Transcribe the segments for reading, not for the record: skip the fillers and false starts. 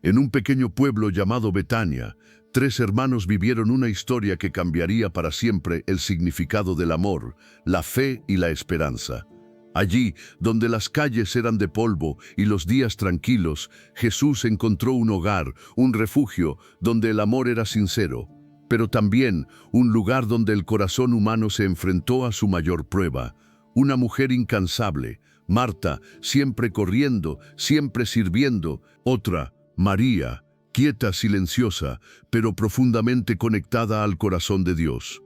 En un pequeño pueblo llamado Betania, tres hermanos vivieron una historia que cambiaría para siempre el significado del amor, la fe y la esperanza. Allí, donde las calles eran de polvo y los días tranquilos, Jesús encontró un hogar, un refugio, donde el amor era sincero, pero también un lugar donde el corazón humano se enfrentó a su mayor prueba. Una mujer incansable, Marta, siempre corriendo, siempre sirviendo. Otra, María, quieta, silenciosa, pero profundamente conectada al corazón de Dios.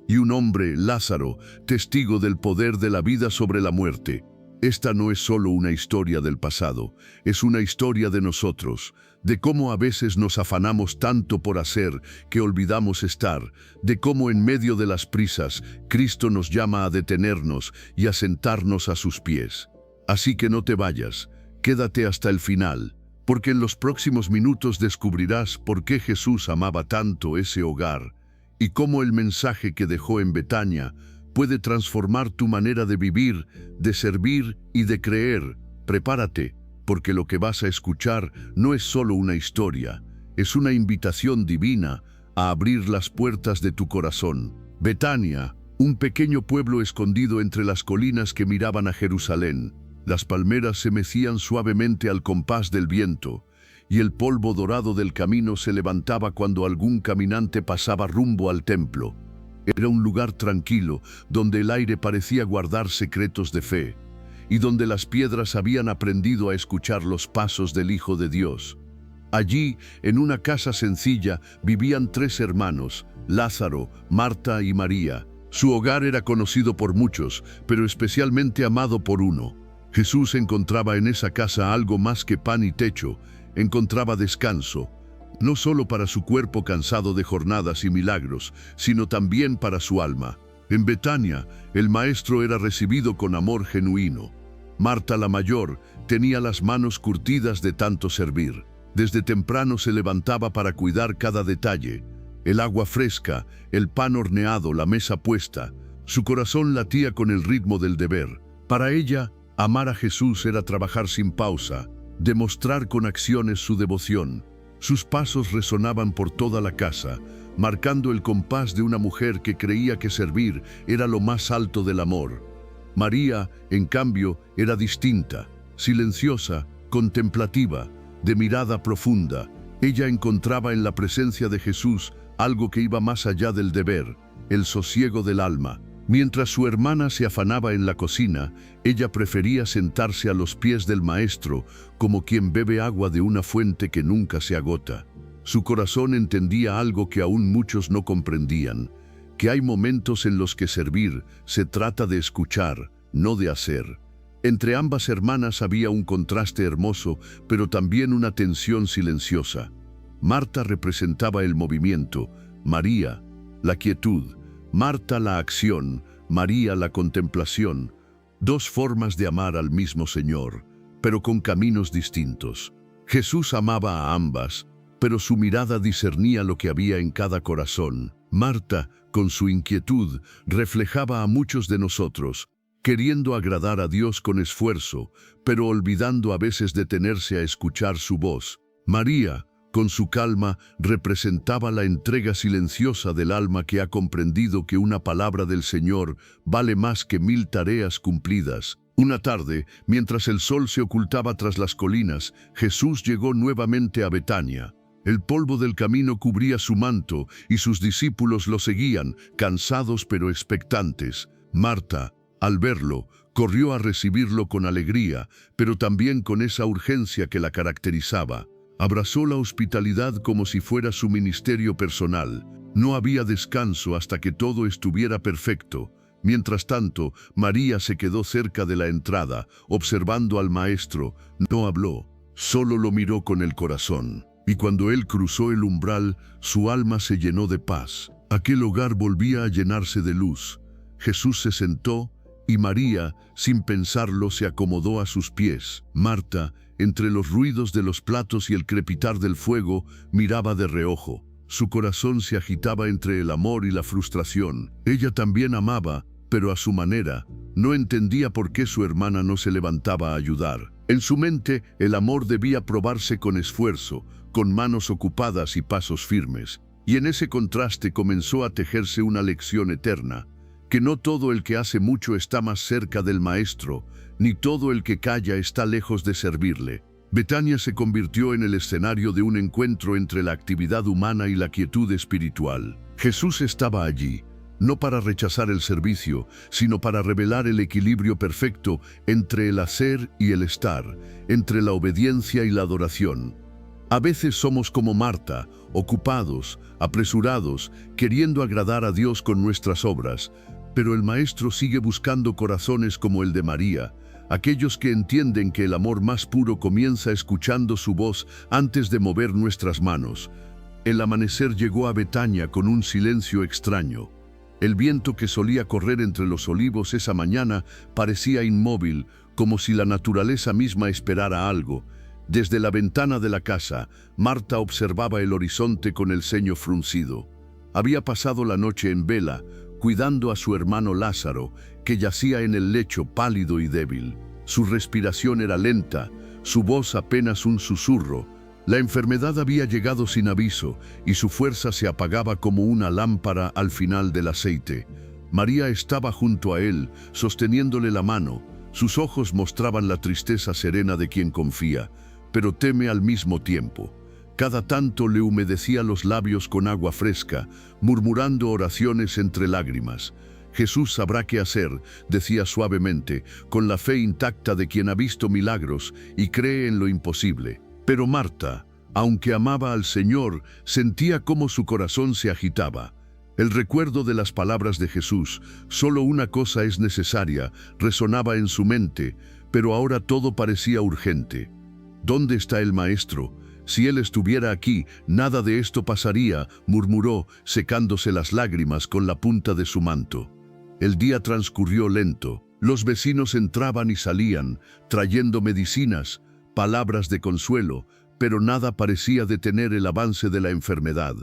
Y un hombre, Lázaro, testigo del poder de la vida sobre la muerte. Esta no es solo una historia del pasado, es una historia de nosotros, de cómo a veces nos afanamos tanto por hacer que olvidamos estar, de cómo en medio de las prisas Cristo nos llama a detenernos y a sentarnos a sus pies. Así que no te vayas, quédate hasta el final, porque en los próximos minutos descubrirás por qué Jesús amaba tanto ese hogar y cómo el mensaje que dejó en Betania puede transformar tu manera de vivir, de servir y de creer. Prepárate, porque lo que vas a escuchar no es solo una historia, es una invitación divina a abrir las puertas de tu corazón. Betania, un pequeño pueblo escondido entre las colinas que miraban a Jerusalén. Las palmeras se mecían suavemente al compás del viento, y el polvo dorado del camino se levantaba cuando algún caminante pasaba rumbo al templo. Era un lugar tranquilo, donde el aire parecía guardar secretos de fe, y donde las piedras habían aprendido a escuchar los pasos del Hijo de Dios. Allí, en una casa sencilla, vivían tres hermanos, Lázaro, Marta y María. Su hogar era conocido por muchos, pero especialmente amado por uno. Jesús encontraba en esa casa algo más que pan y techo, encontraba descanso, no solo para su cuerpo cansado de jornadas y milagros, sino también para su alma. En Betania, el maestro era recibido con amor genuino. Marta la mayor tenía las manos curtidas de tanto servir. Desde temprano se levantaba para cuidar cada detalle. El agua fresca, el pan horneado, la mesa puesta. Su corazón latía con el ritmo del deber. Para ella, amar a Jesús era trabajar sin pausa, demostrar con acciones su devoción. Sus pasos resonaban por toda la casa, marcando el compás de una mujer que creía que servir era lo más alto del amor. María, en cambio, era distinta, silenciosa, contemplativa, de mirada profunda. Ella encontraba en la presencia de Jesús algo que iba más allá del deber, el sosiego del alma. Mientras su hermana se afanaba en la cocina, ella prefería sentarse a los pies del maestro como quien bebe agua de una fuente que nunca se agota. Su corazón entendía algo que aún muchos no comprendían, que hay momentos en los que servir se trata de escuchar, no de hacer. Entre ambas hermanas había un contraste hermoso, pero también una tensión silenciosa. Marta representaba el movimiento, María, la quietud. Marta la acción, María la contemplación. Dos formas de amar al mismo Señor, pero con caminos distintos. Jesús amaba a ambas, pero su mirada discernía lo que había en cada corazón. Marta, con su inquietud, reflejaba a muchos de nosotros, queriendo agradar a Dios con esfuerzo, pero olvidando a veces detenerse a escuchar su voz. María, con su calma, representaba la entrega silenciosa del alma que ha comprendido que una palabra del Señor vale más que 1000 tareas cumplidas. Una tarde, mientras el sol se ocultaba tras las colinas, Jesús llegó nuevamente a Betania. El polvo del camino cubría su manto y sus discípulos lo seguían, cansados pero expectantes. Marta, al verlo, corrió a recibirlo con alegría, pero también con esa urgencia que la caracterizaba. Abrazó la hospitalidad como si fuera su ministerio personal. No había descanso hasta que todo estuviera perfecto. Mientras tanto, María se quedó cerca de la entrada, observando al maestro. No habló, solo lo miró con el corazón. Y cuando él cruzó el umbral, su alma se llenó de paz. Aquel hogar volvía a llenarse de luz. Jesús se sentó y María, sin pensarlo, se acomodó a sus pies. Marta, entre los ruidos de los platos y el crepitar del fuego, miraba de reojo. Su corazón se agitaba entre el amor y la frustración. Ella también amaba, pero a su manera. No entendía por qué su hermana no se levantaba a ayudar. En su mente, el amor debía probarse con esfuerzo, con manos ocupadas y pasos firmes. Y en ese contraste comenzó a tejerse una lección eterna, que no todo el que hace mucho está más cerca del Maestro, ni todo el que calla está lejos de servirle. Betania se convirtió en el escenario de un encuentro entre la actividad humana y la quietud espiritual. Jesús estaba allí, no para rechazar el servicio, sino para revelar el equilibrio perfecto entre el hacer y el estar, entre la obediencia y la adoración. A veces somos como Marta, ocupados, apresurados, queriendo agradar a Dios con nuestras obras, pero el Maestro sigue buscando corazones como el de María, aquellos que entienden que el amor más puro comienza escuchando su voz antes de mover nuestras manos. El amanecer llegó a Betania con un silencio extraño. El viento que solía correr entre los olivos esa mañana parecía inmóvil, como si la naturaleza misma esperara algo. Desde la ventana de la casa, Marta observaba el horizonte con el ceño fruncido. Había pasado la noche en vela, cuidando a su hermano Lázaro, que yacía en el lecho pálido y débil. Su respiración era lenta, su voz apenas un susurro. La enfermedad había llegado sin aviso y su fuerza se apagaba como una lámpara al final del aceite. María estaba junto a él, sosteniéndole la mano. Sus ojos mostraban la tristeza serena de quien confía, pero teme al mismo tiempo. Cada tanto le humedecía los labios con agua fresca, murmurando oraciones entre lágrimas. Jesús sabrá qué hacer, decía suavemente, con la fe intacta de quien ha visto milagros y cree en lo imposible. Pero Marta, aunque amaba al Señor, sentía cómo su corazón se agitaba. El recuerdo de las palabras de Jesús, solo una cosa es necesaria, resonaba en su mente, pero ahora todo parecía urgente. ¿Dónde está el Maestro? Si él estuviera aquí, nada de esto pasaría, murmuró, secándose las lágrimas con la punta de su manto. El día transcurrió lento. Los vecinos entraban y salían, trayendo medicinas, palabras de consuelo, pero nada parecía detener el avance de la enfermedad.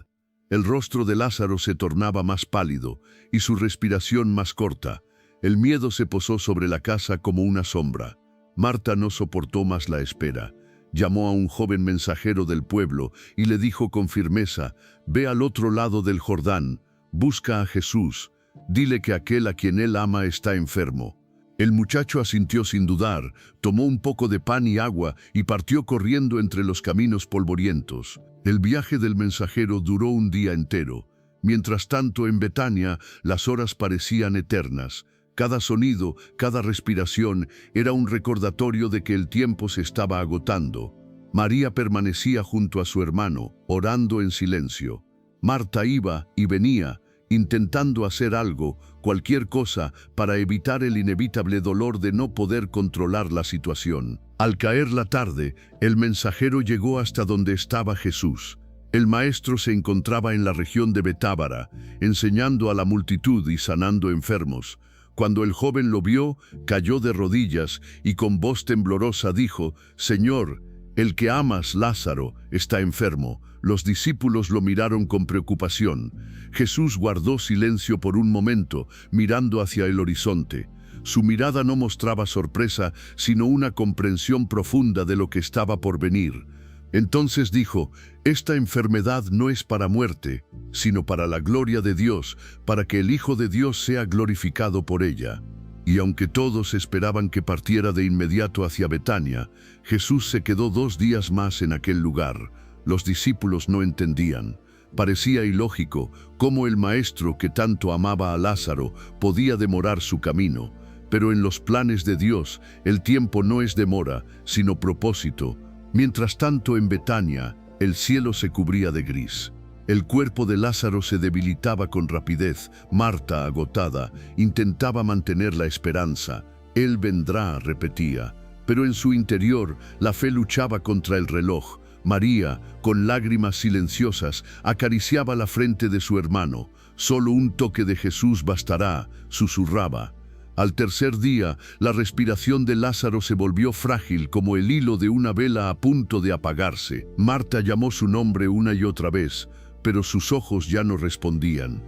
El rostro de Lázaro se tornaba más pálido y su respiración más corta. El miedo se posó sobre la casa como una sombra. Marta no soportó más la espera. Llamó a un joven mensajero del pueblo y le dijo con firmeza: «Ve al otro lado del Jordán, busca a Jesús, dile que aquel a quien él ama está enfermo». El muchacho asintió sin dudar, tomó un poco de pan y agua y partió corriendo entre los caminos polvorientos. El viaje del mensajero duró un día entero. Mientras tanto, en Betania, las horas parecían eternas. Cada sonido, cada respiración era un recordatorio de que el tiempo se estaba agotando. María permanecía junto a su hermano, orando en silencio. Marta iba y venía, intentando hacer algo, cualquier cosa, para evitar el inevitable dolor de no poder controlar la situación. Al caer la tarde, el mensajero llegó hasta donde estaba Jesús. El Maestro se encontraba en la región de Betábara, enseñando a la multitud y sanando enfermos. Cuando el joven lo vio, cayó de rodillas y con voz temblorosa dijo: «Señor, el que amas, Lázaro, está enfermo». Los discípulos lo miraron con preocupación. Jesús guardó silencio por un momento, mirando hacia el horizonte. Su mirada no mostraba sorpresa, sino una comprensión profunda de lo que estaba por venir. Entonces dijo: «Esta enfermedad no es para muerte, sino para la gloria de Dios, para que el Hijo de Dios sea glorificado por ella». Y aunque todos esperaban que partiera de inmediato hacia Betania, Jesús se quedó 2 días más en aquel lugar. Los discípulos no entendían. Parecía ilógico cómo el Maestro que tanto amaba a Lázaro podía demorar su camino. Pero en los planes de Dios, el tiempo no es demora, sino propósito. Mientras tanto, en Betania, el cielo se cubría de gris. El cuerpo de Lázaro se debilitaba con rapidez. Marta, agotada, intentaba mantener la esperanza. «Él vendrá», repetía. Pero en su interior, la fe luchaba contra el reloj. María, con lágrimas silenciosas, acariciaba la frente de su hermano. «Solo un toque de Jesús bastará», susurraba. Al tercer día, la respiración de Lázaro se volvió frágil como el hilo de una vela a punto de apagarse. Marta llamó su nombre una y otra vez, pero sus ojos ya no respondían.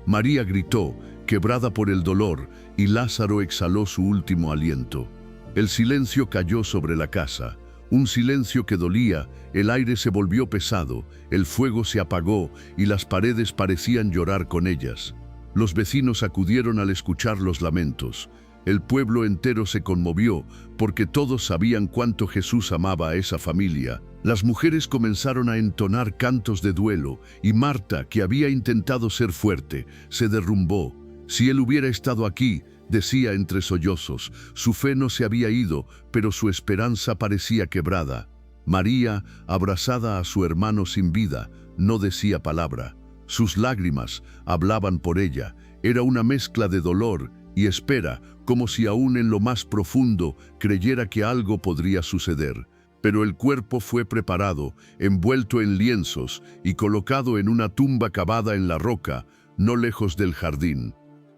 María gritó, quebrada por el dolor, y Lázaro exhaló su último aliento. El silencio cayó sobre la casa. Un silencio que dolía, el aire se volvió pesado, el fuego se apagó y las paredes parecían llorar con ellas. Los vecinos acudieron al escuchar los lamentos. El pueblo entero se conmovió porque todos sabían cuánto Jesús amaba a esa familia. Las mujeres comenzaron a entonar cantos de duelo y Marta, que había intentado ser fuerte, se derrumbó. Si él hubiera estado aquí, decía entre sollozos, su fe no se había ido, pero su esperanza parecía quebrada. María, abrazada a su hermano sin vida, no decía palabra. Sus lágrimas hablaban por ella. Era una mezcla de dolor y espera, como si aún en lo más profundo creyera que algo podría suceder. Pero el cuerpo fue preparado, envuelto en lienzos y colocado en una tumba cavada en la roca, no lejos del jardín.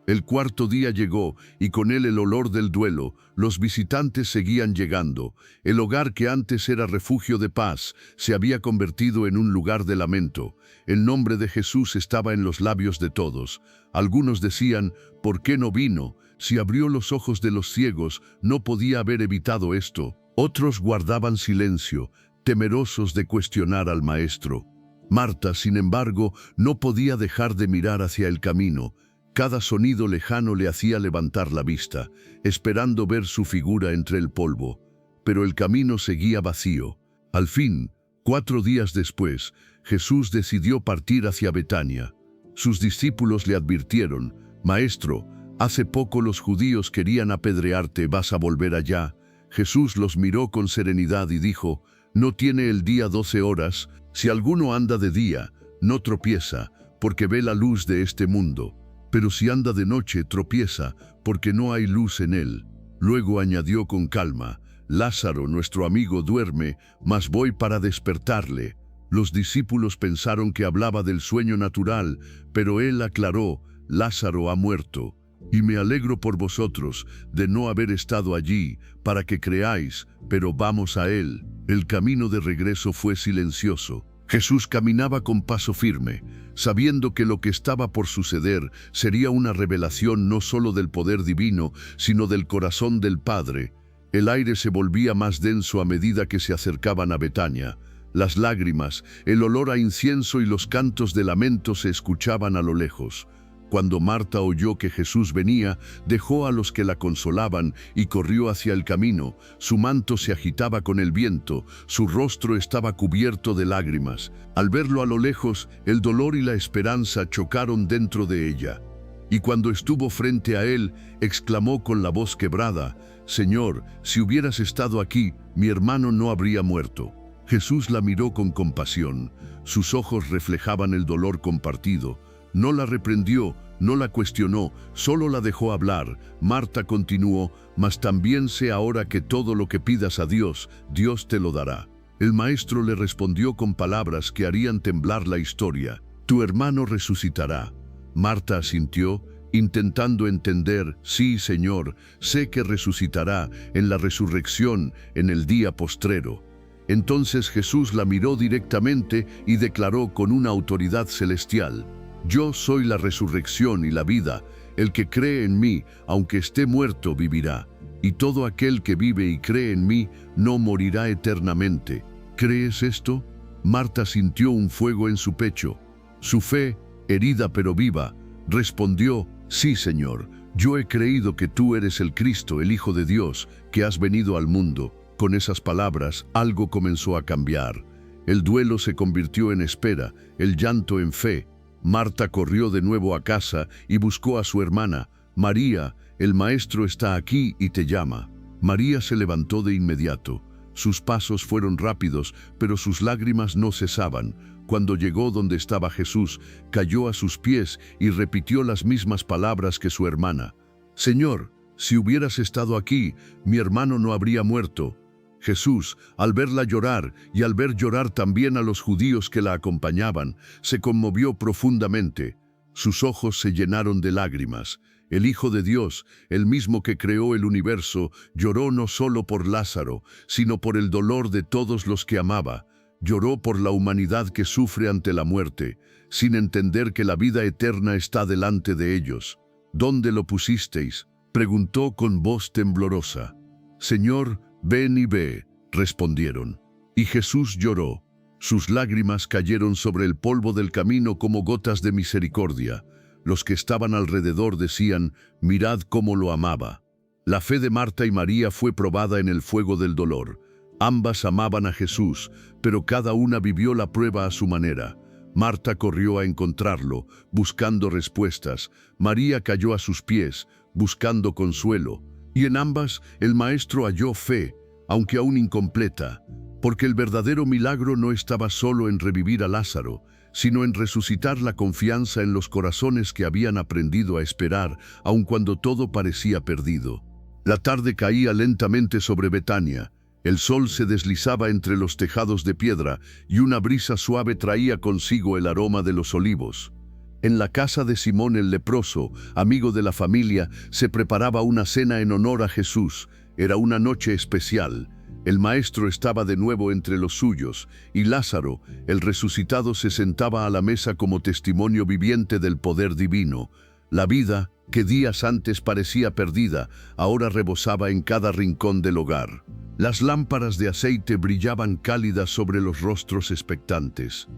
El cuarto día llegó y con él el olor del duelo. Los visitantes seguían llegando. El hogar que antes era refugio de paz se había convertido en un lugar de lamento. El nombre de Jesús estaba en los labios de todos. Algunos decían, ¿por qué no vino? Si abrió los ojos de los ciegos, no podía haber evitado esto. Otros guardaban silencio, temerosos de cuestionar al Maestro. Marta, sin embargo, no podía dejar de mirar hacia el camino. Cada sonido lejano le hacía levantar la vista, esperando ver su figura entre el polvo. Pero el camino seguía vacío. Al fin, 4 días después, Jesús decidió partir hacia Betania. Sus discípulos le advirtieron, «Maestro, hace poco los judíos querían apedrearte, ¿vas a volver allá?» Jesús los miró con serenidad y dijo, «¿No tiene el día 12 horas? Si alguno anda de día, no tropieza, porque ve la luz de este mundo. Pero si anda de noche, tropieza, porque no hay luz en él». Luego añadió con calma, «Lázaro, nuestro amigo, duerme, mas voy para despertarle». Los discípulos pensaron que hablaba del sueño natural, pero él aclaró, «Lázaro ha muerto, y me alegro por vosotros de no haber estado allí, para que creáis, pero vamos a él». El camino de regreso fue silencioso. Jesús caminaba con paso firme, sabiendo que lo que estaba por suceder sería una revelación no solo del poder divino, sino del corazón del Padre. El aire se volvía más denso a medida que se acercaban a Betania. Las lágrimas, el olor a incienso y los cantos de lamento se escuchaban a lo lejos. Cuando Marta oyó que Jesús venía, dejó a los que la consolaban y corrió hacia el camino. Su manto se agitaba con el viento, su rostro estaba cubierto de lágrimas. Al verlo a lo lejos, el dolor y la esperanza chocaron dentro de ella. Y cuando estuvo frente a él, exclamó con la voz quebrada, «Señor, si hubieras estado aquí, mi hermano no habría muerto». Jesús la miró con compasión. Sus ojos reflejaban el dolor compartido. No la reprendió, no la cuestionó, solo la dejó hablar. Marta continuó, «Mas también sé ahora que todo lo que pidas a Dios, Dios te lo dará». El Maestro le respondió con palabras que harían temblar la historia, «Tu hermano resucitará». Marta asintió, intentando entender, «Sí, Señor, sé que resucitará en la resurrección, en el día postrero». Entonces Jesús la miró directamente y declaró con una autoridad celestial, «Yo soy la resurrección y la vida. El que cree en mí, aunque esté muerto, vivirá. Y todo aquel que vive y cree en mí, no morirá eternamente». ¿Crees esto? Marta sintió un fuego en su pecho. Su fe, herida pero viva, respondió, «Sí, Señor, yo he creído que tú eres el Cristo, el Hijo de Dios, que has venido al mundo». Con esas palabras, algo comenzó a cambiar. El duelo se convirtió en espera, el llanto en fe. Marta corrió de nuevo a casa y buscó a su hermana. «María, el Maestro está aquí y te llama». María se levantó de inmediato. Sus pasos fueron rápidos, pero sus lágrimas no cesaban. Cuando llegó donde estaba Jesús, cayó a sus pies y repitió las mismas palabras que su hermana. «Señor, si hubieras estado aquí, mi hermano no habría muerto». Jesús, al verla llorar y al ver llorar también a los judíos que la acompañaban, se conmovió profundamente. Sus ojos se llenaron de lágrimas. El Hijo de Dios, el mismo que creó el universo, lloró no solo por Lázaro, sino por el dolor de todos los que amaba. Lloró por la humanidad que sufre ante la muerte, sin entender que la vida eterna está delante de ellos. «¿Dónde lo pusisteis?», preguntó con voz temblorosa. «Señor, ven y ve». respondieron. Y Jesús lloró. Sus lágrimas cayeron sobre el polvo del camino como gotas de misericordia. Los que estaban alrededor decían, mirad cómo lo amaba. La fe de Marta y María fue probada en el fuego del dolor. Ambas amaban a Jesús, pero cada una vivió la prueba a su manera. Marta corrió a encontrarlo, buscando respuestas. María cayó a sus pies, buscando consuelo. Y en ambas el Maestro halló fe, aunque aún incompleta, porque el verdadero milagro no estaba solo en revivir a Lázaro, sino en resucitar la confianza en los corazones que habían aprendido a esperar, aun cuando todo parecía perdido. La tarde caía lentamente sobre Betania. El sol se deslizaba entre los tejados de piedra y una brisa suave traía consigo el aroma de los olivos. En la casa de Simón el leproso, amigo de la familia, se preparaba una cena en honor a Jesús. Era una noche especial. El Maestro estaba de nuevo entre los suyos, y Lázaro, el resucitado, se sentaba a la mesa como testimonio viviente del poder divino. La vida, que días antes parecía perdida, ahora rebosaba en cada rincón del hogar. Las lámparas de aceite brillaban cálidas sobre los rostros expectantes.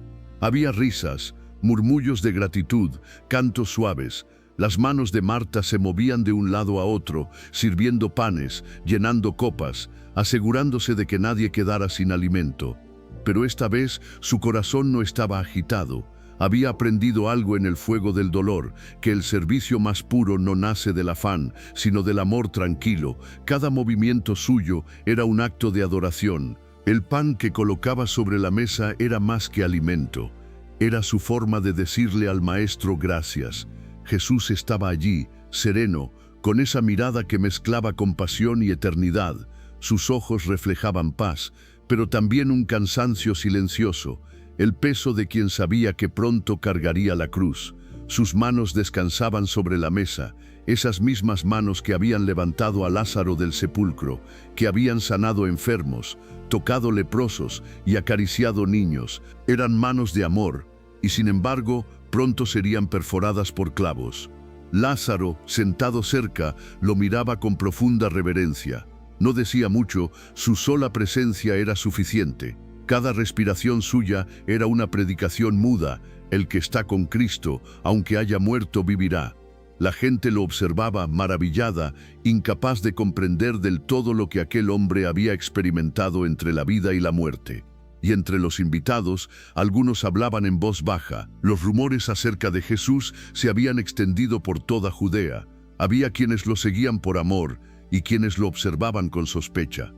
Había risas, murmullos de gratitud, cantos suaves. Las manos de Marta se movían de un lado a otro, sirviendo panes, llenando copas, asegurándose de que nadie quedara sin alimento. Pero esta vez su corazón no estaba agitado. Había aprendido algo en el fuego del dolor, que el servicio más puro no nace del afán, sino del amor tranquilo. Cada movimiento suyo era un acto de adoración. El pan que colocaba sobre la mesa era más que alimento. Era su forma de decirle al Maestro gracias. Jesús estaba allí, sereno, con esa mirada que mezclaba compasión y eternidad. Sus ojos reflejaban paz, pero también un cansancio silencioso, el peso de quien sabía que pronto cargaría la cruz. Sus manos descansaban sobre la mesa, esas mismas manos que habían levantado a Lázaro del sepulcro, que habían sanado enfermos, tocado leprosos y acariciado niños. Eran manos de amor, y sin embargo, pronto serían perforadas por clavos. Lázaro, sentado cerca, lo miraba con profunda reverencia. No decía mucho, su sola presencia era suficiente. Cada respiración suya era una predicación muda. El que está con Cristo, aunque haya muerto, vivirá. La gente lo observaba maravillada, incapaz de comprender del todo lo que aquel hombre había experimentado entre la vida y la muerte. Y entre los invitados, algunos hablaban en voz baja. Los rumores acerca de Jesús se habían extendido por toda Judea. Había quienes lo seguían por amor y quienes lo observaban con sospecha.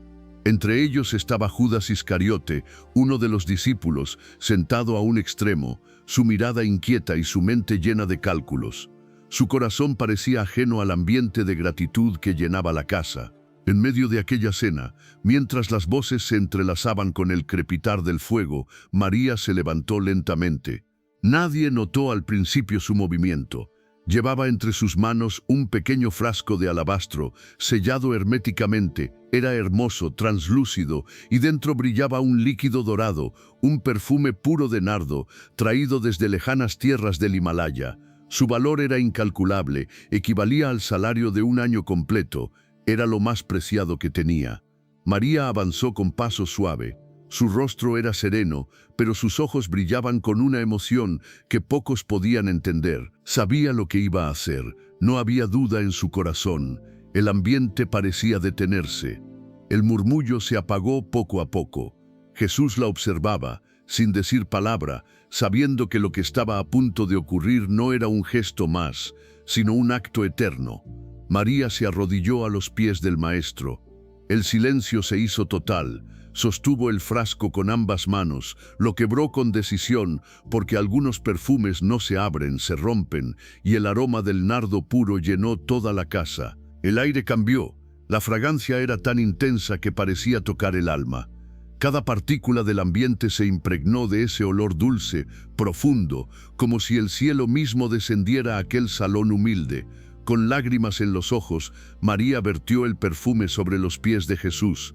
Entre ellos estaba Judas Iscariote, uno de los discípulos, sentado a un extremo, su mirada inquieta y su mente llena de cálculos. Su corazón parecía ajeno al ambiente de gratitud que llenaba la casa. En medio de aquella cena, mientras las voces se entrelazaban con el crepitar del fuego, María se levantó lentamente. Nadie notó al principio su movimiento. Llevaba entre sus manos un pequeño frasco de alabastro, sellado herméticamente. Era hermoso, translúcido, y dentro brillaba un líquido dorado, un perfume puro de nardo, traído desde lejanas tierras del Himalaya. Su valor era incalculable, equivalía al salario de un año completo. Era lo más preciado que tenía. María avanzó con paso suave. Su rostro era sereno, pero sus ojos brillaban con una emoción que pocos podían entender. Sabía lo que iba a hacer. No había duda en su corazón. El ambiente parecía detenerse. El murmullo se apagó poco a poco. Jesús la observaba, sin decir palabra, sabiendo que lo que estaba a punto de ocurrir no era un gesto más, sino un acto eterno. María se arrodilló a los pies del Maestro. El silencio se hizo total. Sostuvo el frasco con ambas manos, lo quebró con decisión, porque algunos perfumes no se abren, se rompen, y el aroma del nardo puro llenó toda la casa. El aire cambió. La fragancia era tan intensa que parecía tocar el alma. Cada partícula del ambiente se impregnó de ese olor dulce, profundo, como si el cielo mismo descendiera a aquel salón humilde. Con lágrimas en los ojos, María vertió el perfume sobre los pies de Jesús.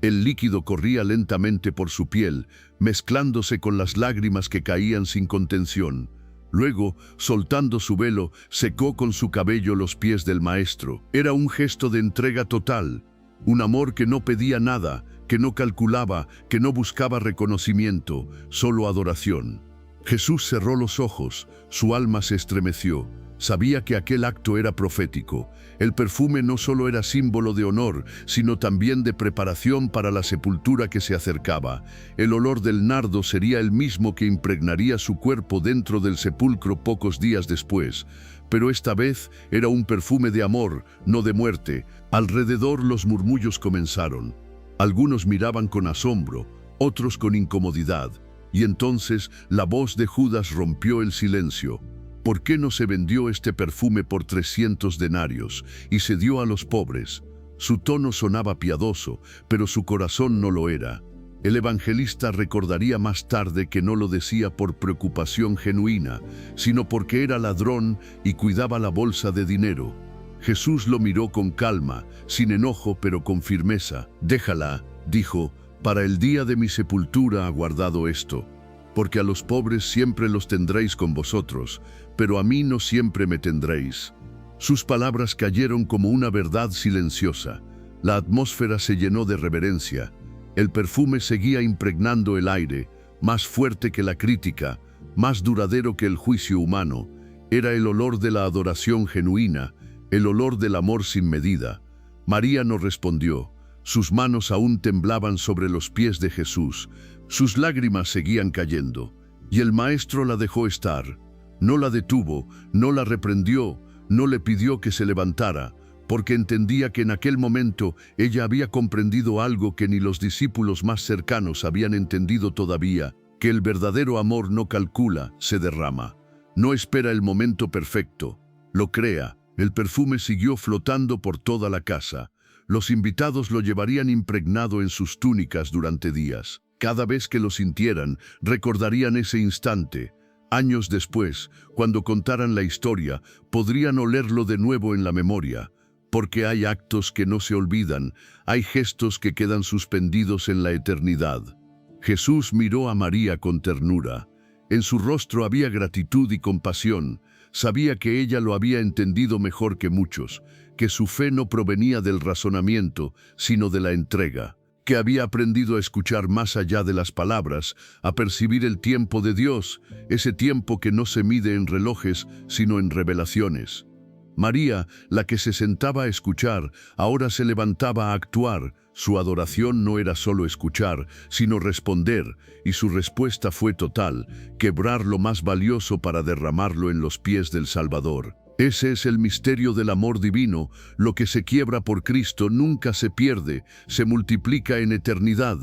El líquido corría lentamente por su piel, mezclándose con las lágrimas que caían sin contención. Luego, soltando su velo, secó con su cabello los pies del Maestro. Era un gesto de entrega total, un amor que no pedía nada, que no calculaba, que no buscaba reconocimiento, solo adoración. Jesús cerró los ojos, su alma se estremeció. Sabía que aquel acto era profético. El perfume no solo era símbolo de honor, sino también de preparación para la sepultura que se acercaba. El olor del nardo sería el mismo que impregnaría su cuerpo dentro del sepulcro pocos días después. Pero esta vez era un perfume de amor, no de muerte. Alrededor los murmullos comenzaron. Algunos miraban con asombro, otros con incomodidad. Y entonces la voz de Judas rompió el silencio. ¿Por qué no se vendió este perfume por 300 denarios y se dio a los pobres? Su tono sonaba piadoso, pero su corazón no lo era. El evangelista recordaría más tarde que no lo decía por preocupación genuina, sino porque era ladrón y cuidaba la bolsa de dinero. Jesús lo miró con calma, sin enojo pero con firmeza. «Déjala», dijo, «para el día de mi sepultura ha guardado esto. Porque a los pobres siempre los tendréis con vosotros, pero a mí no siempre me tendréis». Sus palabras cayeron como una verdad silenciosa. La atmósfera se llenó de reverencia. El perfume seguía impregnando el aire, más fuerte que la crítica, más duradero que el juicio humano. Era el olor de la adoración genuina, el olor del amor sin medida. María no respondió. Sus manos aún temblaban sobre los pies de Jesús. Sus lágrimas seguían cayendo, y el maestro la dejó estar. No la detuvo, no la reprendió, no le pidió que se levantara, porque entendía que en aquel momento ella había comprendido algo que ni los discípulos más cercanos habían entendido todavía, que el verdadero amor no calcula, se derrama. No espera el momento perfecto, lo crea. El perfume siguió flotando por toda la casa. Los invitados lo llevarían impregnado en sus túnicas durante días. Cada vez que lo sintieran, recordarían ese instante. Años después, cuando contaran la historia, podrían olerlo de nuevo en la memoria. Porque hay actos que no se olvidan, hay gestos que quedan suspendidos en la eternidad. Jesús miró a María con ternura. En su rostro había gratitud y compasión. Sabía que ella lo había entendido mejor que muchos, que su fe no provenía del razonamiento, sino de la entrega, que había aprendido a escuchar más allá de las palabras, a percibir el tiempo de Dios, ese tiempo que no se mide en relojes, sino en revelaciones. María, la que se sentaba a escuchar, ahora se levantaba a actuar. Su adoración no era solo escuchar, sino responder, y su respuesta fue total, quebrar lo más valioso para derramarlo en los pies del Salvador. Ese es el misterio del amor divino. Lo que se quiebra por Cristo nunca se pierde, se multiplica en eternidad.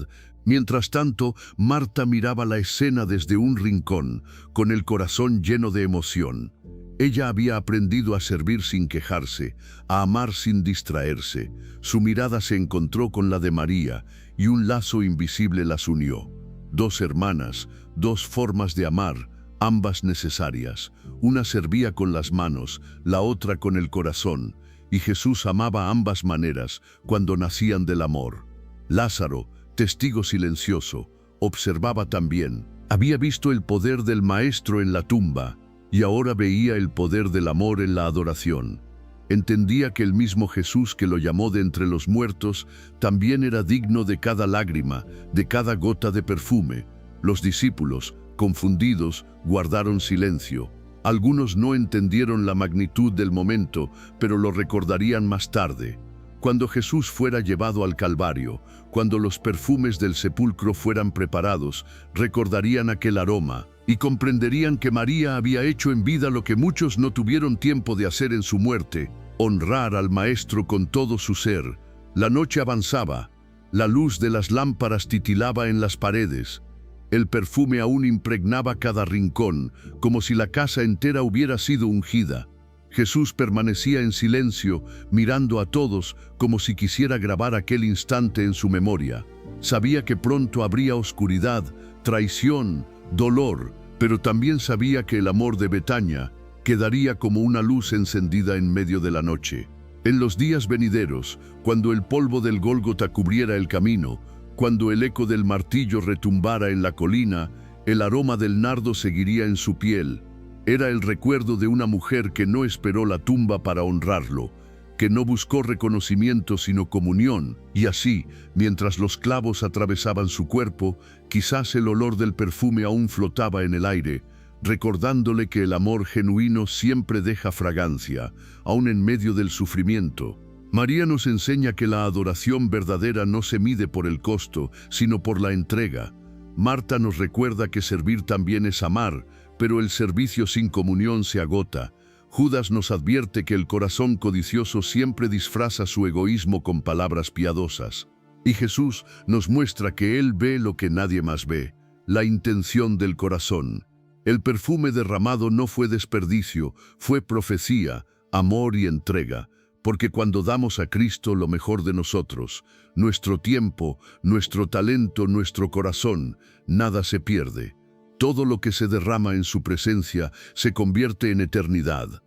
Mientras tanto, Marta miraba la escena desde un rincón, con el corazón lleno de emoción. Ella había aprendido a servir sin quejarse, a amar sin distraerse. Su mirada se encontró con la de María, y un lazo invisible las unió. Dos hermanas, dos formas de amar, ambas necesarias. Una servía con las manos, la otra con el corazón, y Jesús amaba ambas maneras cuando nacían del amor. Lázaro, testigo silencioso, observaba también. Había visto el poder del Maestro en la tumba, y ahora veía el poder del amor en la adoración. Entendía que el mismo Jesús que lo llamó de entre los muertos también era digno de cada lágrima, de cada gota de perfume. Los discípulos, confundidos, guardaron silencio. Algunos no entendieron la magnitud del momento, pero lo recordarían más tarde. Cuando Jesús fuera llevado al Calvario, cuando los perfumes del sepulcro fueran preparados, recordarían aquel aroma y comprenderían que María había hecho en vida lo que muchos no tuvieron tiempo de hacer en su muerte, honrar al Maestro con todo su ser. La noche avanzaba, la luz de las lámparas titilaba en las paredes. El perfume aún impregnaba cada rincón, como si la casa entera hubiera sido ungida. Jesús permanecía en silencio, mirando a todos como si quisiera grabar aquel instante en su memoria. Sabía que pronto habría oscuridad, traición, dolor, pero también sabía que el amor de Betania quedaría como una luz encendida en medio de la noche. En los días venideros, cuando el polvo del Gólgota cubriera el camino, cuando el eco del martillo retumbara en la colina, el aroma del nardo seguiría en su piel. Era el recuerdo de una mujer que no esperó la tumba para honrarlo, que no buscó reconocimiento sino comunión, y así, mientras los clavos atravesaban su cuerpo, quizás el olor del perfume aún flotaba en el aire, recordándole que el amor genuino siempre deja fragancia, aún en medio del sufrimiento. María nos enseña que la adoración verdadera no se mide por el costo, sino por la entrega. Marta nos recuerda que servir también es amar, pero el servicio sin comunión se agota. Judas nos advierte que el corazón codicioso siempre disfraza su egoísmo con palabras piadosas. Y Jesús nos muestra que Él ve lo que nadie más ve, la intención del corazón. El perfume derramado no fue desperdicio, fue profecía, amor y entrega, porque cuando damos a Cristo lo mejor de nosotros, nuestro tiempo, nuestro talento, nuestro corazón, nada se pierde. Todo lo que se derrama en su presencia se convierte en eternidad.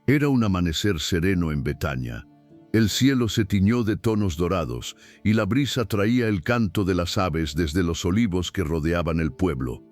Era un amanecer sereno en Betania. El cielo se tiñó de tonos dorados y la brisa traía el canto de las aves desde los olivos que rodeaban el pueblo.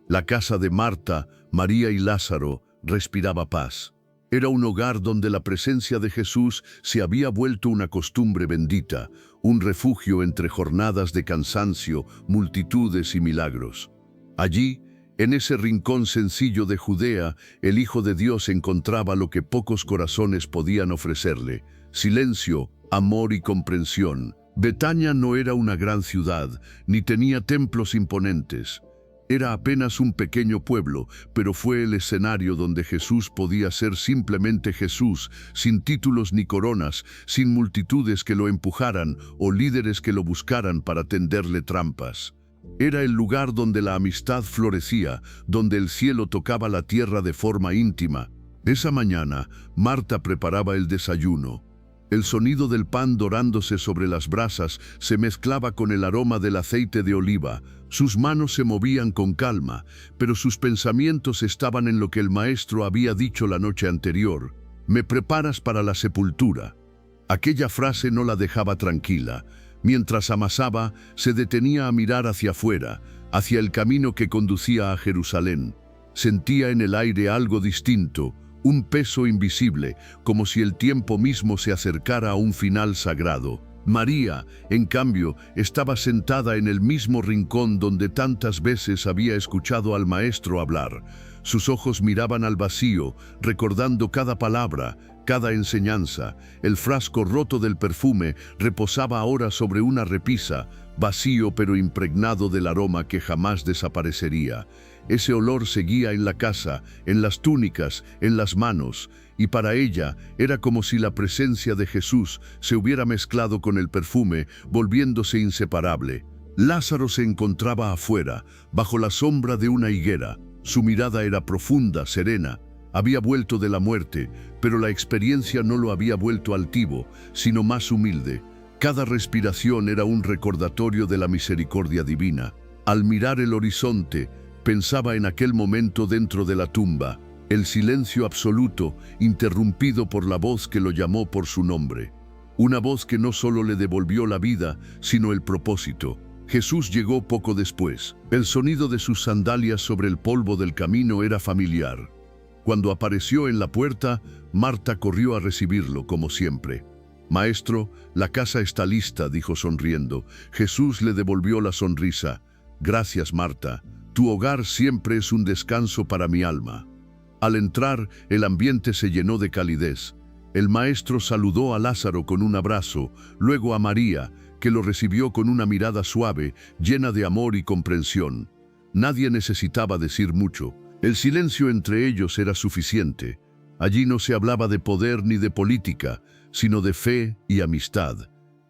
La casa de Marta, María y Lázaro respiraba paz. Era un hogar donde la presencia de Jesús se había vuelto una costumbre bendita, un refugio entre jornadas de cansancio, multitudes y milagros. Allí, en ese rincón sencillo de Judea, el Hijo de Dios encontraba lo que pocos corazones podían ofrecerle: silencio, amor y comprensión. Betania no era una gran ciudad, ni tenía templos imponentes. Era apenas un pequeño pueblo, pero fue el escenario donde Jesús podía ser simplemente Jesús, sin títulos ni coronas, sin multitudes que lo empujaran o líderes que lo buscaran para tenderle trampas. Era el lugar donde la amistad florecía, donde el cielo tocaba la tierra de forma íntima. Esa mañana, Marta preparaba el desayuno. El sonido del pan dorándose sobre las brasas se mezclaba con el aroma del aceite de oliva. Sus manos se movían con calma, pero sus pensamientos estaban en lo que el Maestro había dicho la noche anterior: «Me preparas para la sepultura». Aquella frase no la dejaba tranquila. Mientras amasaba, se detenía a mirar hacia afuera, hacia el camino que conducía a Jerusalén. Sentía en el aire algo distinto, un peso invisible, como si el tiempo mismo se acercara a un final sagrado. María, en cambio, estaba sentada en el mismo rincón donde tantas veces había escuchado al Maestro hablar. Sus ojos miraban al vacío, recordando cada palabra, cada enseñanza. El frasco roto del perfume reposaba ahora sobre una repisa, vacío pero impregnado del aroma que jamás desaparecería. Ese olor seguía en la casa, en las túnicas, en las manos, y para ella era como si la presencia de Jesús se hubiera mezclado con el perfume, volviéndose inseparable. Lázaro se encontraba afuera, bajo la sombra de una higuera. Su mirada era profunda, serena. Había vuelto de la muerte, pero la experiencia no lo había vuelto altivo, sino más humilde. Cada respiración era un recordatorio de la misericordia divina. Al mirar el horizonte, pensaba en aquel momento dentro de la tumba, el silencio absoluto, interrumpido por la voz que lo llamó por su nombre. Una voz que no solo le devolvió la vida, sino el propósito. Jesús llegó poco después. El sonido de sus sandalias sobre el polvo del camino era familiar. Cuando apareció en la puerta, Marta corrió a recibirlo, como siempre. «Maestro, la casa está lista», dijo sonriendo. Jesús le devolvió la sonrisa. «Gracias, Marta. Tu hogar siempre es un descanso para mi alma». Al entrar, el ambiente se llenó de calidez. El Maestro saludó a Lázaro con un abrazo, luego a María, que lo recibió con una mirada suave, llena de amor y comprensión. Nadie necesitaba decir mucho. El silencio entre ellos era suficiente. Allí no se hablaba de poder ni de política, sino de fe y amistad.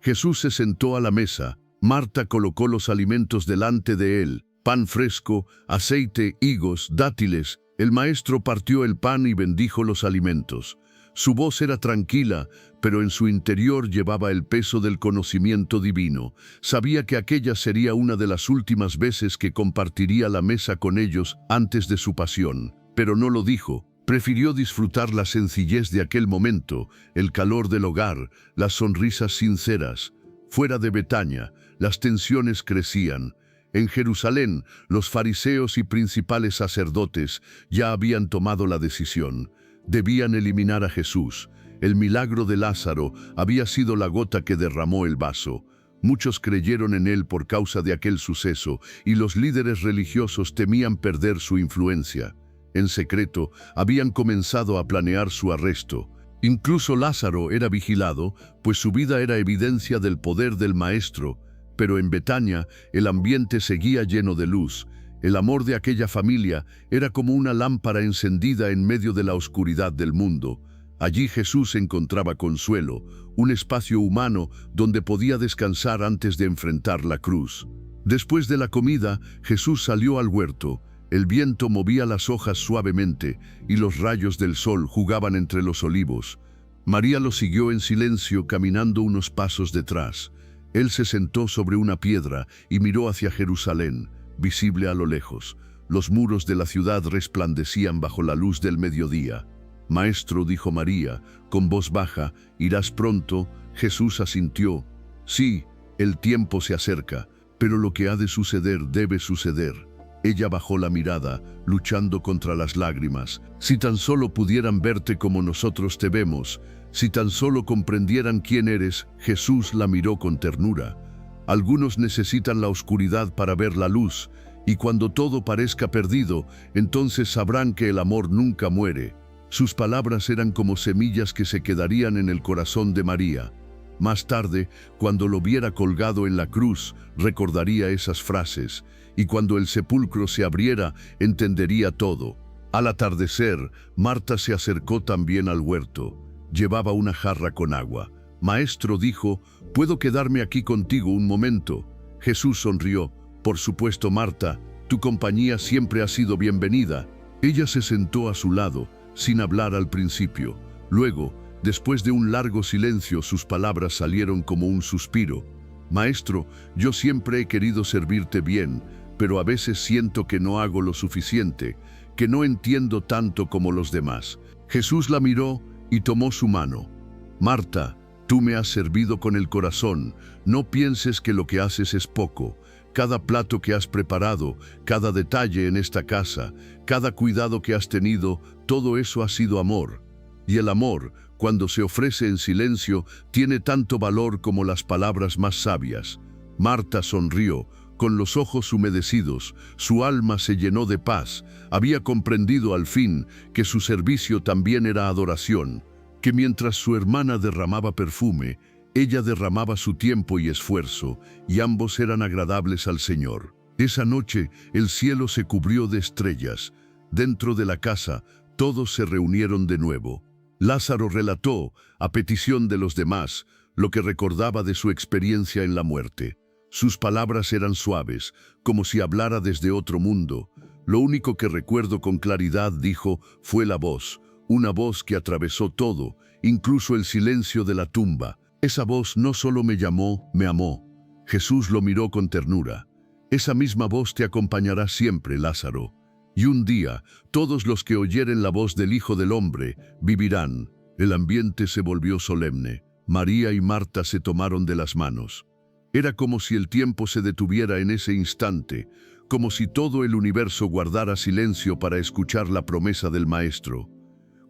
Jesús se sentó a la mesa. Marta colocó los alimentos delante de él: pan fresco, aceite, higos, dátiles. El Maestro partió el pan y bendijo los alimentos. Su voz era tranquila, pero en su interior llevaba el peso del conocimiento divino. Sabía que aquella sería una de las últimas veces que compartiría la mesa con ellos antes de su pasión. Pero no lo dijo. Prefirió disfrutar la sencillez de aquel momento, el calor del hogar, las sonrisas sinceras. Fuera de Betania, las tensiones crecían. En Jerusalén, los fariseos y principales sacerdotes ya habían tomado la decisión. Debían eliminar a Jesús. El milagro de Lázaro había sido la gota que derramó el vaso. Muchos creyeron en él por causa de aquel suceso, y los líderes religiosos temían perder su influencia. En secreto, habían comenzado a planear su arresto. Incluso Lázaro era vigilado, pues su vida era evidencia del poder del Maestro. Pero en Betania, el ambiente seguía lleno de luz. El amor de aquella familia era como una lámpara encendida en medio de la oscuridad del mundo. Allí Jesús encontraba consuelo, un espacio humano donde podía descansar antes de enfrentar la cruz. Después de la comida, Jesús salió al huerto. El viento movía las hojas suavemente y los rayos del sol jugaban entre los olivos. María lo siguió en silencio, caminando unos pasos detrás. Él se sentó sobre una piedra y miró hacia Jerusalén, visible a lo lejos. Los muros de la ciudad resplandecían bajo la luz del mediodía. «Maestro», dijo María, con voz baja, «¿irás pronto?» Jesús asintió. «Sí, el tiempo se acerca, pero lo que ha de suceder debe suceder». Ella bajó la mirada, luchando contra las lágrimas. «Si tan solo pudieran verte como nosotros te vemos, si tan solo comprendieran quién eres». Jesús la miró con ternura. «Algunos necesitan la oscuridad para ver la luz, y cuando todo parezca perdido, entonces sabrán que el amor nunca muere». Sus palabras eran como semillas que se quedarían en el corazón de María. Más tarde, cuando lo viera colgado en la cruz, recordaría esas frases, y cuando el sepulcro se abriera, entendería todo. Al atardecer, Marta se acercó también al huerto. Llevaba una jarra con agua. «Maestro», dijo, «¿puedo quedarme aquí contigo un momento?» Jesús sonrió. «Por supuesto, Marta, tu compañía siempre ha sido bienvenida». Ella se sentó a su lado, sin hablar al principio. Luego, después de un largo silencio, sus palabras salieron como un suspiro. «Maestro, yo siempre he querido servirte bien, pero a veces siento que no hago lo suficiente, que no entiendo tanto como los demás». Jesús la miró y tomó su mano. «Marta, tú me has servido con el corazón. No pienses que lo que haces es poco. Cada plato que has preparado, cada detalle en esta casa, cada cuidado que has tenido, todo eso ha sido amor. Y el amor, cuando se ofrece en silencio, tiene tanto valor como las palabras más sabias». Marta sonrió, con los ojos humedecidos. Su alma se llenó de paz. Había comprendido al fin que su servicio también era adoración, que mientras su hermana derramaba perfume, ella derramaba su tiempo y esfuerzo, y ambos eran agradables al Señor. Esa noche el cielo se cubrió de estrellas. Dentro de la casa todos se reunieron de nuevo. Lázaro relató, a petición de los demás, lo que recordaba de su experiencia en la muerte. Sus palabras eran suaves, como si hablara desde otro mundo. «Lo único que recuerdo con claridad», dijo, «fue la voz, una voz que atravesó todo, incluso el silencio de la tumba. Esa voz no solo me llamó, me amó». Jesús lo miró con ternura. «Esa misma voz te acompañará siempre, Lázaro. Y un día, todos los que oyeren la voz del Hijo del Hombre vivirán». El ambiente se volvió solemne. María y Marta se tomaron de las manos. Era como si el tiempo se detuviera en ese instante, como si todo el universo guardara silencio para escuchar la promesa del Maestro.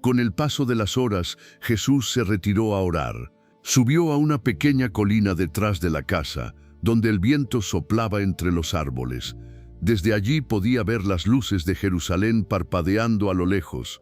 Con el paso de las horas, Jesús se retiró a orar. Subió a una pequeña colina detrás de la casa, donde el viento soplaba entre los árboles. Desde allí podía ver las luces de Jerusalén parpadeando a lo lejos.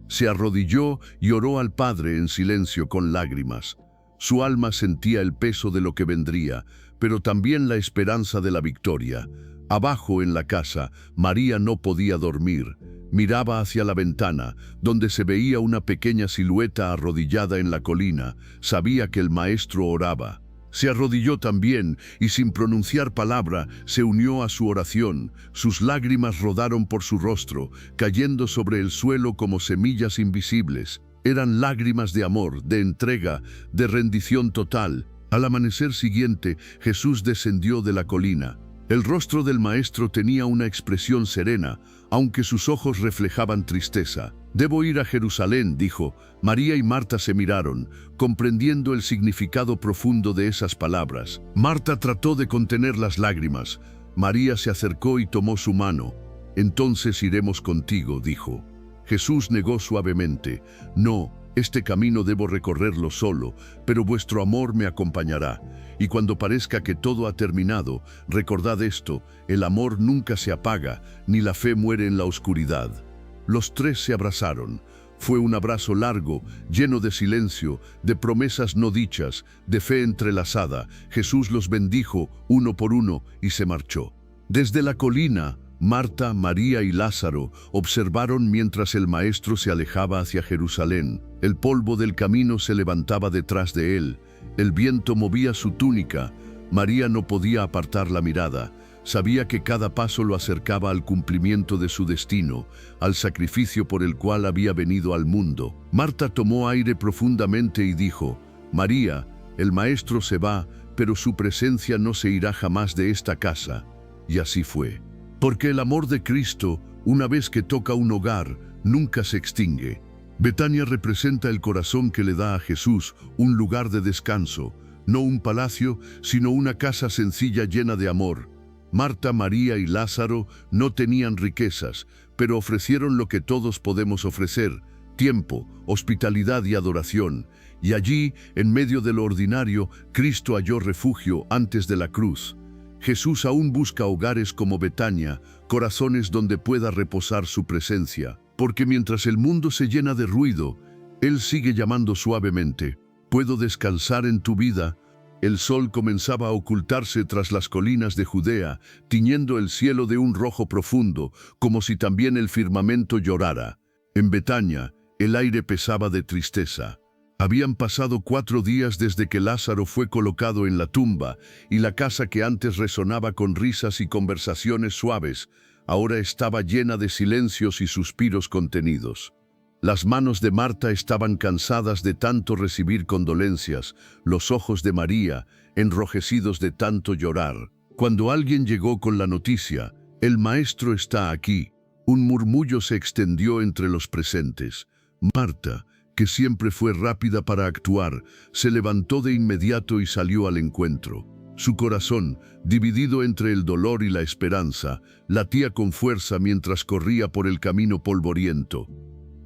Se arrodilló y oró al Padre en silencio con lágrimas. Su alma sentía el peso de lo que vendría, pero también la esperanza de la victoria. Abajo en la casa, María no podía dormir. Miraba hacia la ventana, donde se veía una pequeña silueta arrodillada en la colina. Sabía que el Maestro oraba. Se arrodilló también y sin pronunciar palabra se unió a su oración. Sus lágrimas rodaron por su rostro, cayendo sobre el suelo como semillas invisibles. Eran lágrimas de amor, de entrega, de rendición total. Al amanecer siguiente, Jesús descendió de la colina. El rostro del Maestro tenía una expresión serena, aunque sus ojos reflejaban tristeza. «Debo ir a Jerusalén», dijo. María y Marta se miraron, comprendiendo el significado profundo de esas palabras. Marta trató de contener las lágrimas. María se acercó y tomó su mano. «Entonces iremos contigo», dijo. Jesús negó suavemente. «No, Este camino debo recorrerlo solo, pero vuestro amor me acompañará. Y cuando parezca que todo ha terminado, recordad esto: el amor nunca se apaga, ni la fe muere en la oscuridad. Los tres se abrazaron. Fue un abrazo largo, lleno de silencio, de promesas no dichas, de fe entrelazada. Jesús los bendijo uno por uno y se marchó. Desde la colina, Marta, María y Lázaro observaron mientras el Maestro se alejaba hacia Jerusalén. El polvo del camino se levantaba detrás de él. El viento movía su túnica. María no podía apartar la mirada. Sabía que cada paso lo acercaba al cumplimiento de su destino, al sacrificio por el cual había venido al mundo. Marta tomó aire profundamente y dijo: María, el Maestro se va, pero su presencia no se irá jamás de esta casa. Y así fue. Porque el amor de Cristo, una vez que toca un hogar, nunca se extingue. Betania representa el corazón que le da a Jesús un lugar de descanso, no un palacio, sino una casa sencilla llena de amor. Marta, María y Lázaro no tenían riquezas, pero ofrecieron lo que todos podemos ofrecer: tiempo, hospitalidad y adoración. Y allí, en medio de lo ordinario, Cristo halló refugio antes de la cruz. Jesús aún busca hogares como Betania, corazones donde pueda reposar su presencia. Porque mientras el mundo se llena de ruido, Él sigue llamando suavemente: ¿puedo descansar en tu vida? El sol comenzaba a ocultarse tras las colinas de Judea, tiñendo el cielo de un rojo profundo, como si también el firmamento llorara. En Betania, el aire pesaba de tristeza. Habían pasado 4 días desde que Lázaro fue colocado en la tumba, y la casa que antes resonaba con risas y conversaciones suaves, ahora estaba llena de silencios y suspiros contenidos. Las manos de Marta estaban cansadas de tanto recibir condolencias, los ojos de María enrojecidos de tanto llorar. Cuando alguien llegó con la noticia: el Maestro está aquí, un murmullo se extendió entre los presentes. Marta, que siempre fue rápida para actuar, se levantó de inmediato y salió al encuentro. Su corazón, dividido entre el dolor y la esperanza, latía con fuerza mientras corría por el camino polvoriento.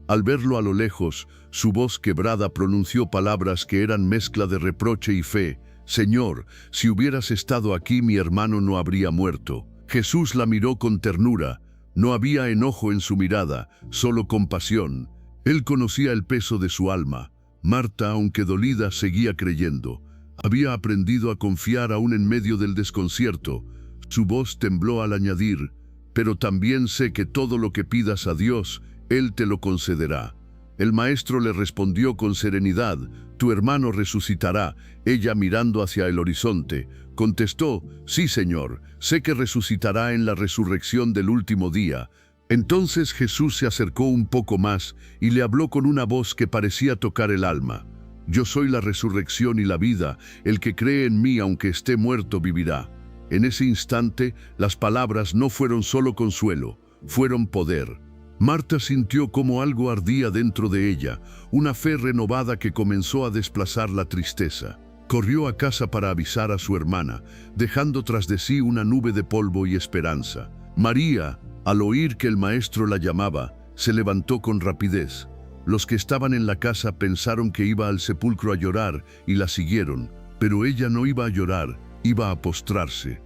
Al verlo a lo lejos, su voz quebrada pronunció palabras que eran mezcla de reproche y fe: Señor, si hubieras estado aquí, mi hermano no habría muerto. Jesús la miró con ternura. No había enojo en su mirada, solo compasión. Él conocía el peso de su alma. Marta, aunque dolida, seguía creyendo. Había aprendido a confiar aún en medio del desconcierto. Su voz tembló al añadir: pero también sé que todo lo que pidas a Dios, Él te lo concederá. El Maestro le respondió con serenidad: tu hermano resucitará. Ella, mirando hacia el horizonte, contestó: sí, Señor, sé que resucitará en la resurrección del último día. Entonces Jesús se acercó un poco más y le habló con una voz que parecía tocar el alma: yo soy la resurrección y la vida, el que cree en mí aunque esté muerto vivirá. En ese instante, las palabras no fueron solo consuelo, fueron poder. Marta sintió como algo ardía dentro de ella, una fe renovada que comenzó a desplazar la tristeza. Corrió a casa para avisar a su hermana, dejando tras de sí una nube de polvo y esperanza. María, al oír que el Maestro la llamaba, se levantó con rapidez. Los que estaban en la casa pensaron que iba al sepulcro a llorar y la siguieron, pero ella no iba a llorar, iba a postrarse.